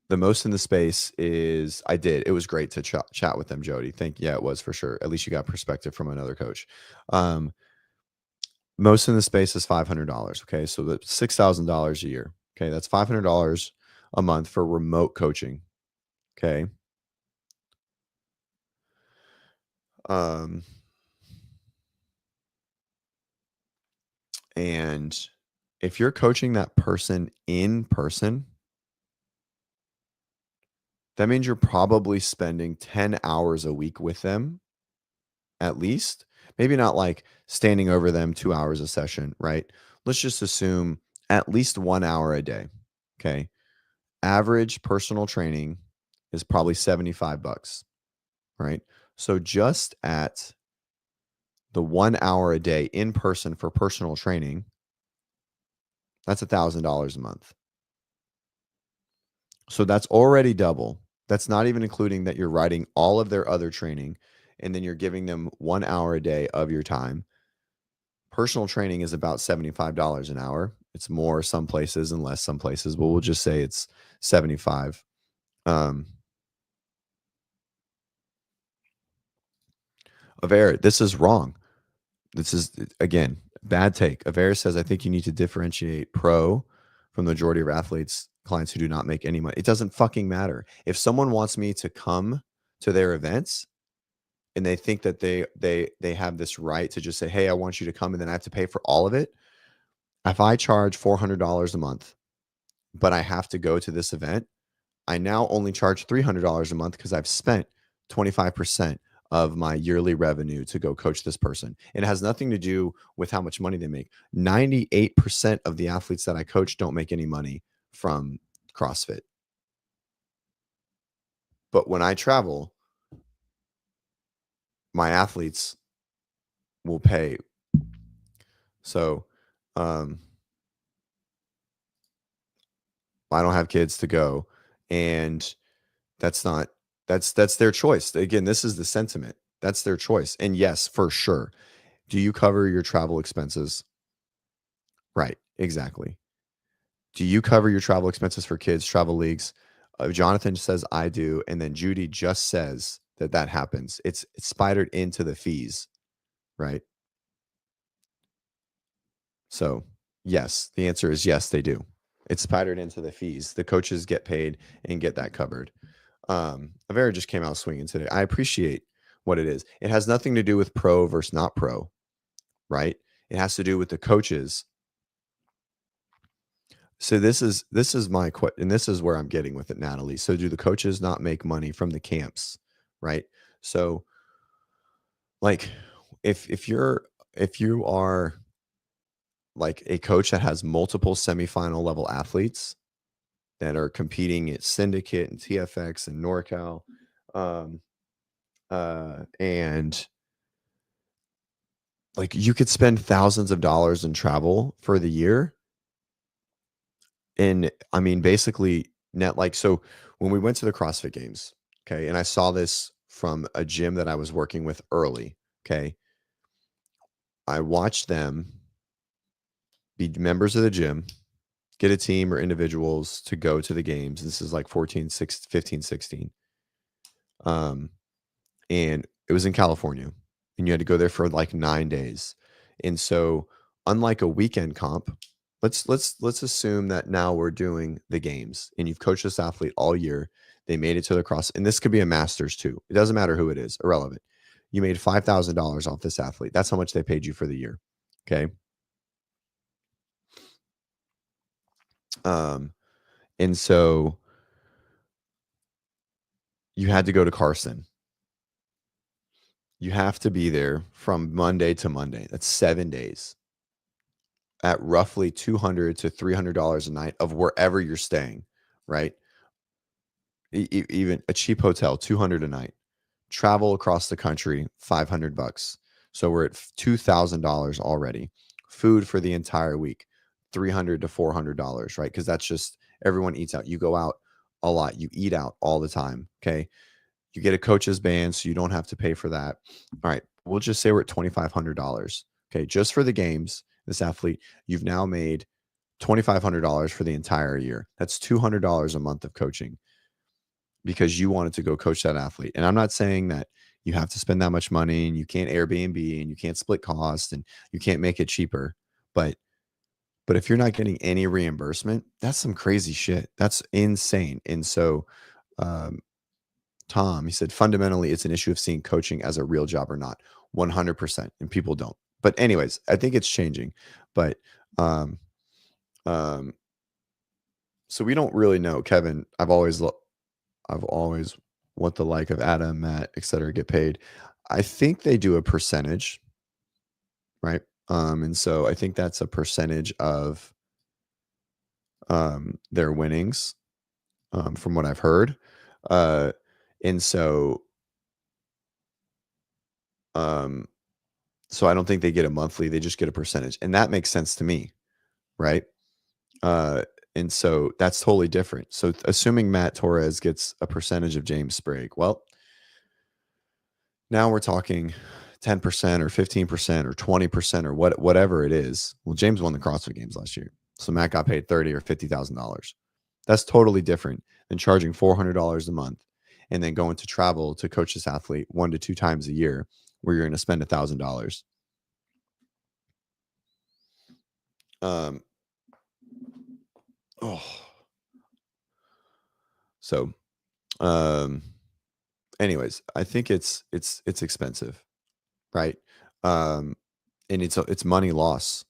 the most in the space is it was great to chat with them, Jody. Yeah, it was for sure. At least you got perspective from another coach. Um, most in the space is $500. Okay, so that's $6,000 a year. Okay, that's $500 a month for remote coaching. Okay, um, and if you're coaching that person in person, that means you're probably spending 10 hours a week with them at least. Maybe not like standing over them 2 hours a session, right? Let's just assume at least 1 hour a day. Okay. Average personal training is probably 75 bucks, right? So just at the 1 hour a day in person for personal training, that's $1,000 a month. So that's already double. That's not even including that you're writing all of their other training and then you're giving them 1 hour a day of your time. Personal training is about $75 an hour. It's more some places and less some places, but we'll just say it's 75. Um, Aver, this is wrong. This is, again, bad take. Aver says, I think you need to differentiate pro from the majority of athletes, clients who do not make any money. It doesn't fucking matter. If someone wants me to come to their events and they think that they have this right to just say, hey, I want you to come, and then I have to pay for all of it. If I charge $400 a month, but I have to go to this event, I now only charge $300 a month because I've spent 25% of my yearly revenue to go coach this person. It has nothing to do with how much money they make. 98% of the athletes that I coach don't make any money from CrossFit. But when I travel, my athletes will pay. So, I don't have kids to go, and that's not that's their choice. Again, this is the sentiment. That's their choice. And yes, for sure. Do you cover your travel expenses? Right, exactly. Do you cover your travel expenses for kids, travel leagues? Jonathan says I do, and then Judy just says that happens. It's spidered into the fees, right? So, yes, the answer is yes, they do. It's spidered into the fees. The coaches get paid and get that covered. Avera just came out swinging today. I appreciate what it is. It has nothing to do with pro versus not pro, right? It has to do with the coaches. So this is my question, and this is where I'm getting with it, Natalie. So do the coaches not make money from the camps, right? So like if you are like a coach that has multiple semifinal level athletes that are competing at Syndicate and TFX and NorCal, um, and like you could spend thousands of dollars in travel for the year. And I mean, basically net like, so when we went to the CrossFit games, okay, and I saw this from a gym that I was working with early, okay, I watched them be members of the gym. get a team or individuals to go to the games. This is like 15, 16. And it was in California, and you had to go there for like 9 days. And so, unlike a weekend comp, let's assume that now we're doing the games, and you've coached this athlete all year. They made it to the cross, and this could be a masters too. It doesn't matter who it is, irrelevant. You made $5,000 off this athlete. That's how much they paid you for the year. Okay. And so you had to go to Carson. You have to be there from Monday to Monday. That's 7 days at roughly $200 to $300 a night of wherever you're staying, right? Even a cheap hotel, $200 a night. Travel across the country, $500. So we're at $2,000 already. Food for the entire week, $300 to $400, right? Because that's just everyone eats out. You go out a lot. You eat out all the time. Okay. You get a coach's band, so you don't have to pay for that. All right. We'll just say we're at $2,500. Okay. Just for the games, this athlete, you've now made $2,500 for the entire year. That's $200 a month of coaching because you wanted to go coach that athlete. And I'm not saying that you have to spend that much money and you can't Airbnb and you can't split costs and you can't make it cheaper. But if you're not getting any reimbursement, that's some crazy shit. That's insane. And so, Tom, he said, fundamentally, it's an issue of seeing coaching as a real job or not. 100%. And people don't. But anyways, I think it's changing. But um, so we don't really know, Kevin. I've always what the like of Adam, Matt, et cetera, get paid. I think they do a percentage, right? And so I think that's a percentage of their winnings, from what I've heard. And so so I don't think they get a monthly, they just get a percentage. And that makes sense to me, right? And so that's totally different. So assuming Matt Torres gets a percentage of James Sprague, well, now we're talking 10% or 15% or 20% or whatever it is. Well, James won the CrossFit Games last year, so Matt got paid $30,000 or $50,000. That's totally different than charging $400 a month and then going to travel to coach this athlete 1 to 2 times a year, where you're going to spend $1,000. So, anyways, I think it's expensive, right? And it's money loss.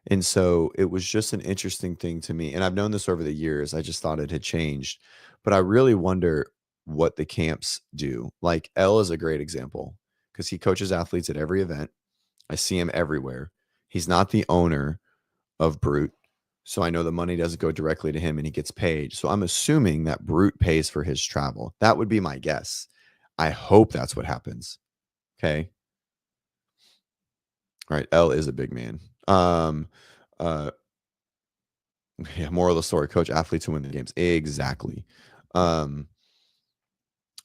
And so it was just an interesting thing to me. And I've known this over the years. I just thought it had changed. But I really wonder what the camps do. Like L is a great example because he coaches athletes at every event. I see him everywhere. He's not the owner of Brute. So I know the money doesn't go directly to him and he gets paid. So I'm assuming that Brute pays for his travel. That would be my guess. I hope that's what happens. Okay. All right. L is a big man. Yeah, moral of the story, coach athletes who win the games. Exactly.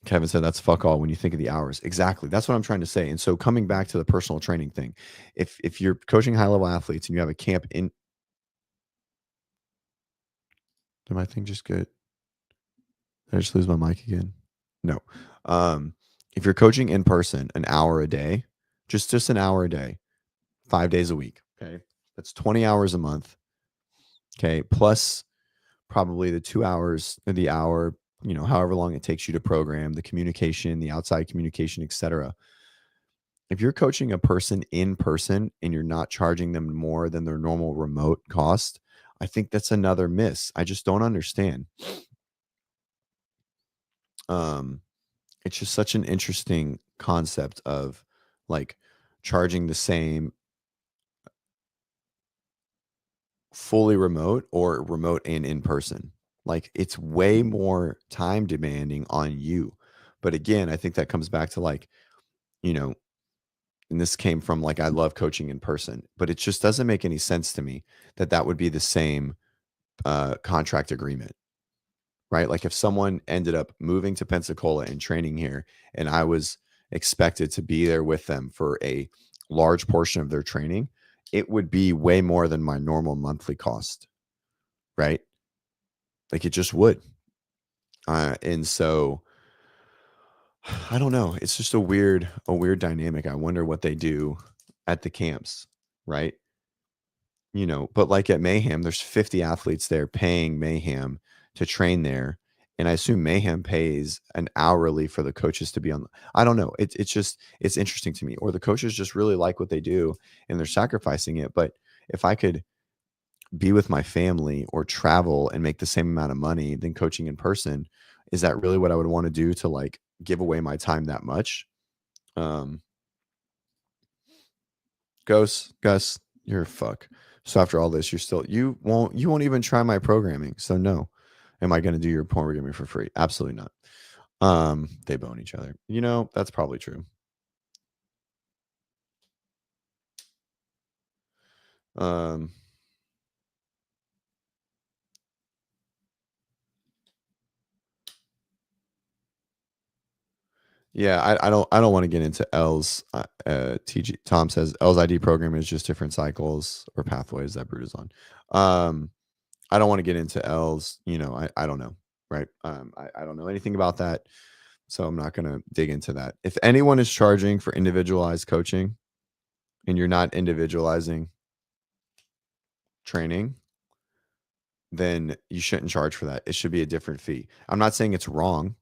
Kevin said that's fuck all when you think of the hours. Exactly. That's what I'm trying to say. And so coming back to the personal training thing, if you're coaching high level athletes and you have a camp in, did my thing just get, did I just lose my mic again? No. If you're coaching in person an hour a day, just an hour a day, 5 days a week. Okay. That's 20 hours a month. Okay. Plus probably the 2 hours or the hour, however long it takes you to program, the communication, the outside communication, etc. If you're coaching a person in person and you're not charging them more than their normal remote cost, I think that's another miss. I just don't understand. It's just such an interesting concept of like charging the same fully remote or remote and in person. Like it's way more time demanding on you. But again, I think that comes back to like, you know, and this came from like, I love coaching in person, but it just doesn't make any sense to me that that would be the same contract agreement, right? Like if someone ended up moving to Pensacola and training here and I was expected to be there with them for a large portion of their training, it would be way more than my normal monthly cost. right? Like it just would. And so I don't know. It's just a weird dynamic. I wonder what they do at the camps, right? But like at Mayhem, there's 50 athletes there paying Mayhem to train there. And I assume Mayhem pays an hourly for the coaches to be on. I don't know. It's interesting to me. Or the coaches just really like what they do and they're sacrificing it. But if I could be with my family or travel and make the same amount of money than coaching in person, is that really what I would want to do to like give away my time that much? Um, Gus, you're a fuck. So after all this, you won't even try my programming. So no. Am I going to do your programming for free? Absolutely not. They bone each other. That's probably true. Um, yeah, I don't want to get into L's TG Tom says L's ID program is just different cycles or pathways that Brute is on. I don't want to get into L's, I don't know, right? I don't know anything about that. So I'm not going to dig into that. If anyone is charging for individualized coaching and you're not individualizing training, then you shouldn't charge for that. It should be a different fee. I'm not saying it's wrong,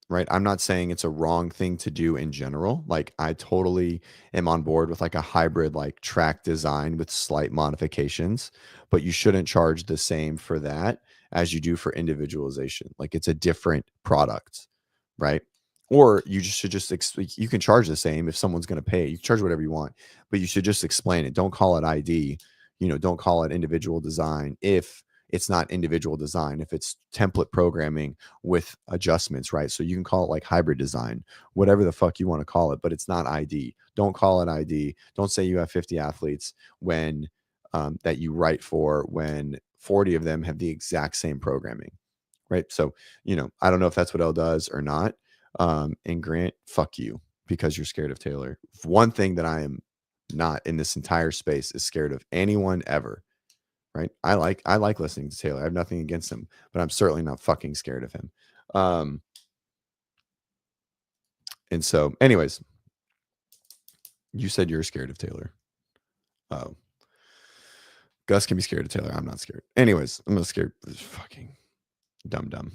right? I'm not saying it's a wrong thing to do in general. Like I totally am on board with like a hybrid like track design with slight modifications, but you shouldn't charge the same for that as you do for individualization. Like it's a different product, right? Or you just should just you can charge the same if someone's going to pay. You can charge whatever you want, but you should just explain it. Don't call it ID, don't call it individual design if it's not individual design, if it's template programming with adjustments, right? So you can call it like hybrid design, whatever the fuck you want to call it, but it's not ID. Don't call it ID. Don't say you have 50 athletes when that you write for when 40 of them have the exact same programming, right? So, I don't know if that's what L does or not. And Grant, fuck you because you're scared of Taylor. One thing that I am not in this entire space is scared of anyone ever, right? I like listening to Taylor. I have nothing against him, but I'm certainly not fucking scared of him. Um, and so, anyways, you said you're scared of Taylor. Oh, Gus can be scared of Taylor. I'm not scared. Anyways, I'm not scared. Fucking dumb.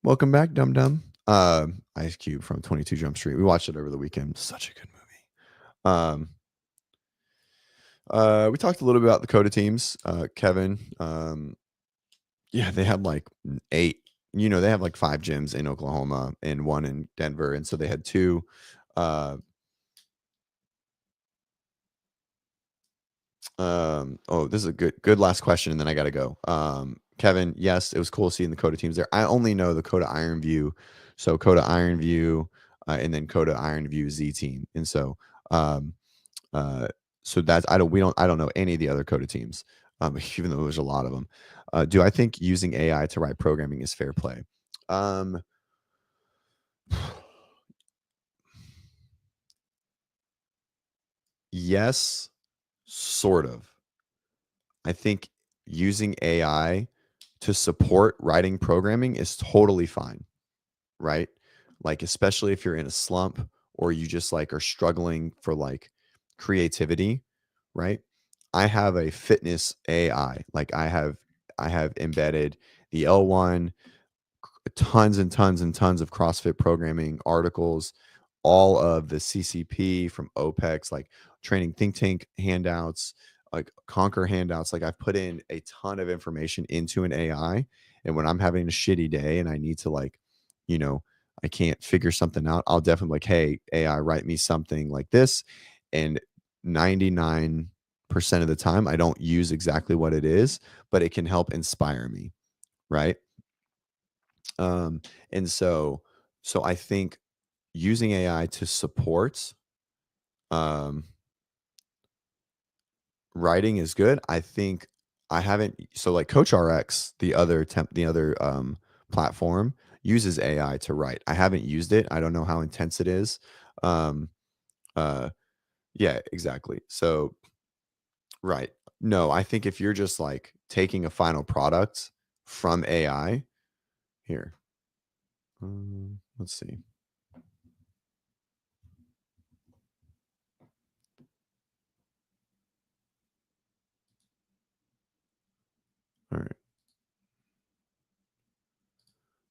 Welcome back, dumb. Ice Cube from 22 Jump Street. We watched it over the weekend. Such a good movie. We talked a little bit about the Coda teams. Kevin, yeah, they had like 8. They have like 5 gyms in Oklahoma and 1 in Denver, and so they had 2. Oh, this is a good last question, and then I gotta go. Kevin, yes, it was cool seeing the Coda teams there. I only know the Coda Iron View, so Coda Iron View, and then Coda Iron View Z team, and um, uh, so that's I don't know any of the other Coda teams, even though there's a lot of them. Do I think using AI to write programming is fair play? Um, yes, sort of. I think using AI to support writing programming is totally fine, right? Like, especially if you're in a slump or you just like are struggling for like creativity, right? I have a fitness AI. Like I have embedded the L1, tons and tons and tons of CrossFit programming articles, all of the CCP from OPEX, like training think tank handouts, like Conquer handouts. Like I've put in a ton of information into an AI. And when I'm having a shitty day and I need to like, you know, I can't figure something out, I'll definitely like, hey, AI, write me something like this. And 99% of the time, I don't use exactly what it is, but it can help inspire me. Right. Um, and so I think using AI to support um, writing is good. I think I haven't so like Coach RX, the other platform uses AI to write. I haven't used it. I don't know how intense it is. Um, uh, yeah, exactly. So Right. No, I think if you're just like taking a final product from AI, here, let's see. All right.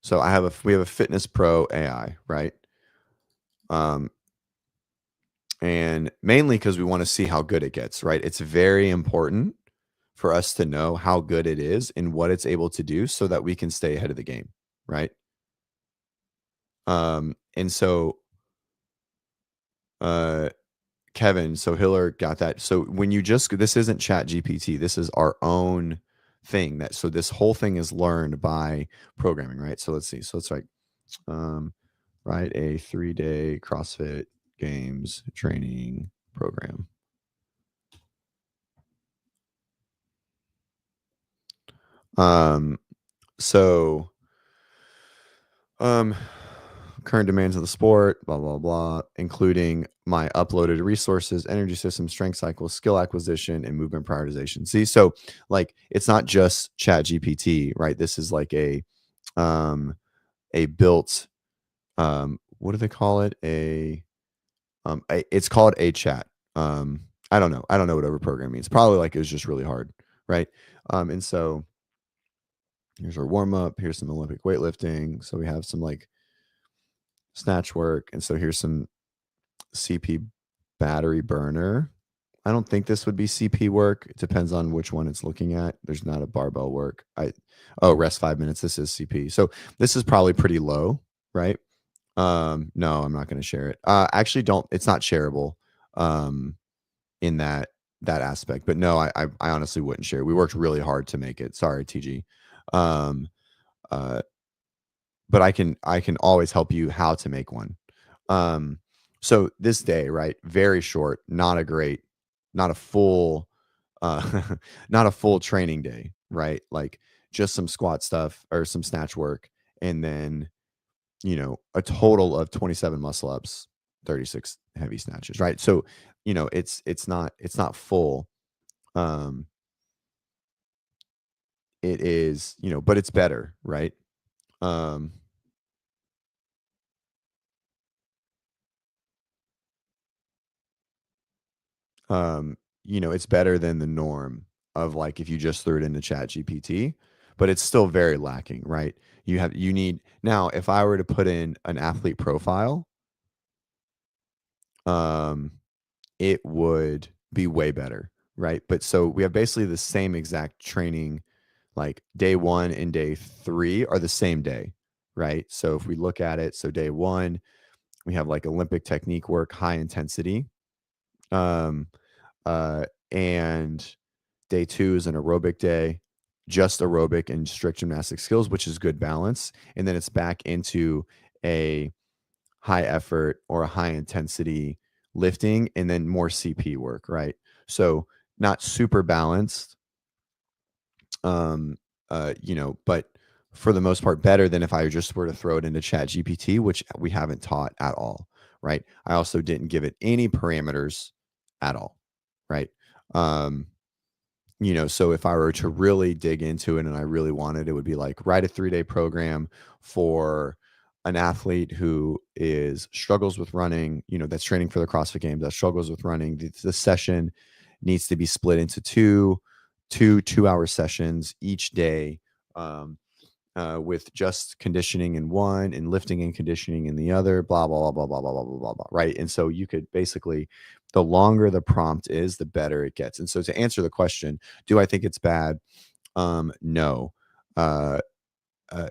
So we have a Fitness Pro AI, right? Um, and mainly because we want to see how good it gets, right? It's very important for us to know how good it is and what it's able to do so that we can stay ahead of the game, right? And so uh Kevin, so Hiller got that. So when you just this isn't Chat GPT, this is our own thing that so this whole thing is learned by programming, right? So let's see. So it's like um write a 3-day CrossFit games training program. Um so um current demands of the sport, blah blah blah, including my uploaded resources, energy system, strength cycles, skill acquisition, and movement prioritization. See, so like it's not just Chat GPT, right? This is like um a built what do they call it? It's called a chat. I don't know. I don't know what overprogram means. Probably like it was just really hard, right? And so here's our warm up. Here's some Olympic weightlifting. So we have some like snatch work, and so here's some CP battery burner. I don't think this would be CP work. It depends on which one it's looking at. There's not a barbell work. Rest 5 minutes. This is CP. So this is probably pretty low, right? No, I'm not going to share it. Actually, don't. It's not shareable. Um, in that aspect. But no, I honestly wouldn't share. We worked really hard to make it. Sorry, TG. Um, uh, but I can always help you how to make one. Um, so this day, right? Very short, not a full, uh, not a full training day, right? Like just some squat stuff or some snatch work, and then a total of 27 muscle ups, 36 heavy snatches, right? So it's not full. Um, it is, but it's better, right? Um, it's better than the norm of like if you just threw it into Chat GPT, but it's still very lacking, right? You need now if I were to put in an athlete profile, um, it would be way better, right? But so we have basically the same exact training, like day 1 and day 3 are the same day, right? So if we look at it, so day 1, we have like Olympic technique work, high intensity. Um, and day 2 is an aerobic day, just aerobic and strict gymnastic skills, which is good balance. And then it's back into a high effort or a high intensity lifting and then more CP work, right? So not super balanced, but for the most part better than if I just were to throw it into Chat GPT, which we haven't taught at all, right? I also didn't give it any parameters at all, right? Um, so if I were to really dig into it and I really wanted, it would be like write a 3-day program for an athlete who is struggles with running, that's training for the CrossFit Games, that struggles with running. The session needs to be split into two-hour sessions each day. With just conditioning in one and lifting and conditioning in the other, blah, blah, blah, blah, blah, blah, blah, blah, blah, right? And so you could basically, the longer the prompt is, the better it gets. And so to answer the question, do I think it's bad? No. Uh, uh,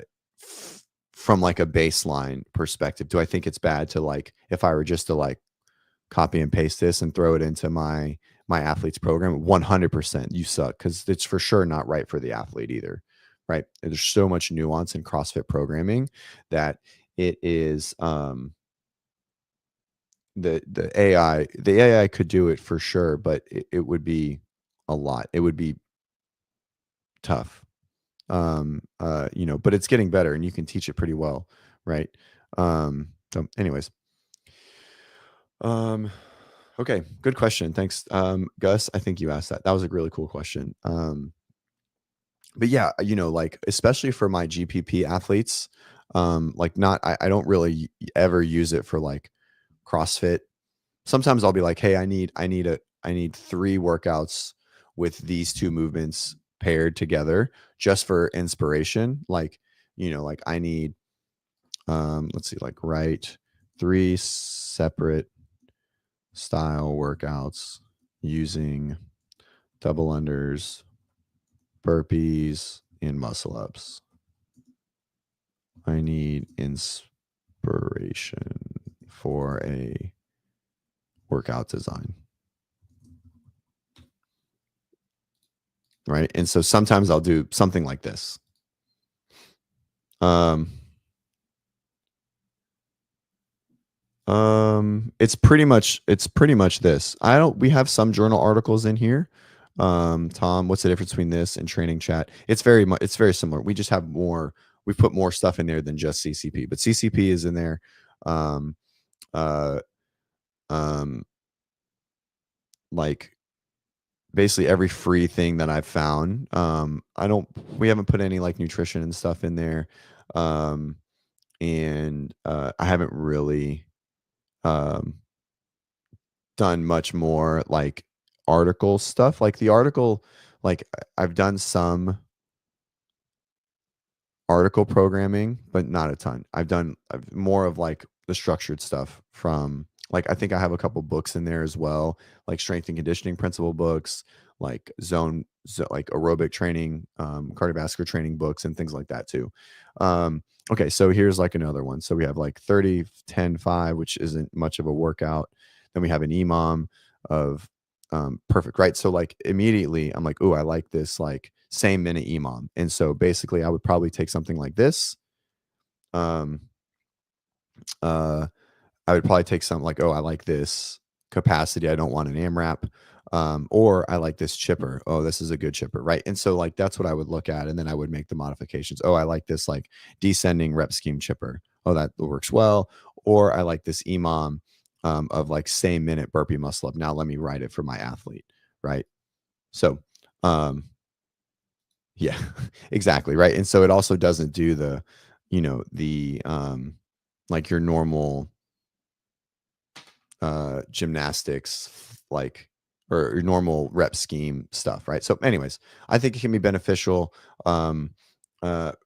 from like a baseline perspective, do I think it's bad to like, if I were just to like copy and paste this and throw it into my athlete's program? 100% you suck, because it's for sure not right for the athlete either, right? There's so much nuance in CrossFit programming that it is the AI could do it for sure, but it would be a lot. It would be tough. But it's getting better and you can teach it pretty well, right? So anyways, um Okay, good question. Thanks, Gus. I think you asked that. That was a really cool question. But yeah, like especially for my GPP athletes, like not I don't really ever use it for like CrossFit. Sometimes I'll be like, hey, I need 3 workouts with these 2 movements paired together just for inspiration. Like, like I need let's see, like write 3 separate style workouts using double unders, burpees, and muscle ups. I need inspiration for a workout design. Right. And so sometimes I'll do something like this. It's pretty much this. We have some journal articles in here. Tom, what's the difference between this and training chat? It's very similar. We just have more, we put more stuff in there than just CCP, but CCP is in there. Um, uh, um, like basically every free thing that I've found. We haven't put any like nutrition and stuff in there. And I haven't really um, done much more like article stuff. Like the article, like I've done some article programming, but not a ton. I've more of like the structured stuff from like I think I have a couple books in there as well, like strength and conditioning principle books, like like aerobic training, cardiovascular training books and things like that too. Okay, so here's like another one. So we have like 30, 10, 5, which isn't much of a workout. Then we have an EMOM of perfect, right? So like immediately I'm like, oh, I like this like same minute EMOM. And so basically I would probably take something like this. Um uh I would probably take something like, oh, I like this capacity. I don't want an AMRAP. Or I like this chipper. Oh, this is a good chipper, right? And so like that's what I would look at, and then I would make the modifications. Oh, I like this like descending rep scheme chipper. Oh, that works well. Or I like this EMOM of like same minute burpee muscle up. Now let me write it for my athlete, right? So yeah, exactly, right, and so it also doesn't do like your normal, gymnastics, like or your normal rep scheme stuff, right? So anyways, I think it can be beneficial,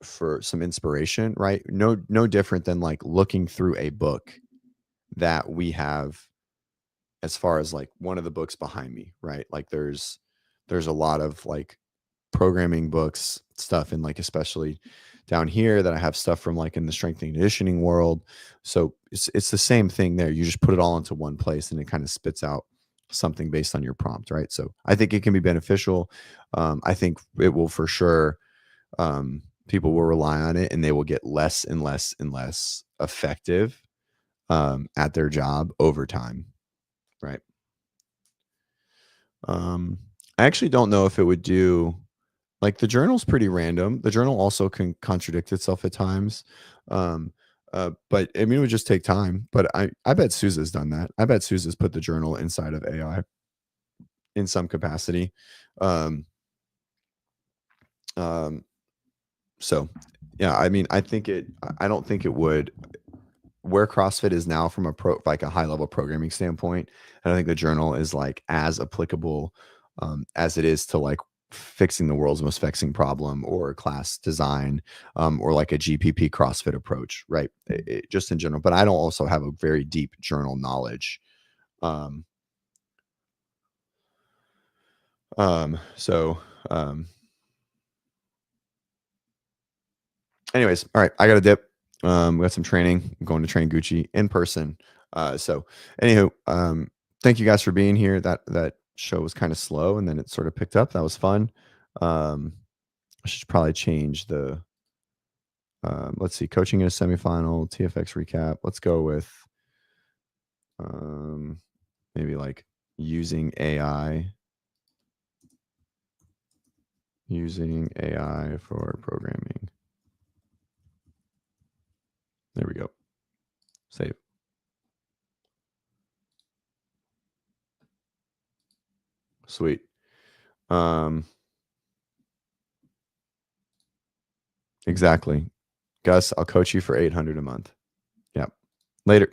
for some inspiration, right? No different than, like, looking through a book that we have as far as, like, one of the books behind me, right? Like, there's a lot of, like, programming books, stuff, and like especially down here that I have stuff from like in the strength and conditioning world. So it's the same thing there. You just put it all into one place and it kind of spits out something based on your prompt, right? So I think it can be beneficial. I think it will for sure. People will rely on it and they will get less and less and less effective at their job over time, right? Um, I actually don't know if it would do. Like, the journal's pretty random. The journal also can contradict itself at times. Um, but I mean, it would just take time. But I bet Sousa's done that. I bet Sousa's put the journal inside of AI in some capacity. Um, um, so yeah, I mean, I don't think it would where CrossFit is now from a like a high level programming standpoint. I don't think the journal is like as applicable as it is to like fixing the world's most vexing problem or class design or like a GPP CrossFit approach, right? Just in general. But I don't also have a very deep journal knowledge. Um, so um, anyways, all right, I got to dip. We got some training. I'm going to train Gucci in person. So anywho, thank you guys for being here. That show was kind of slow and then it sort of picked up. That was fun. I should probably change the let's see, coaching in a semifinal, TFX recap. Let's go with maybe like using AI for programming. There we go. Save. Sweet. Exactly. Gus, I'll coach you for $800 a month. Yep. Later.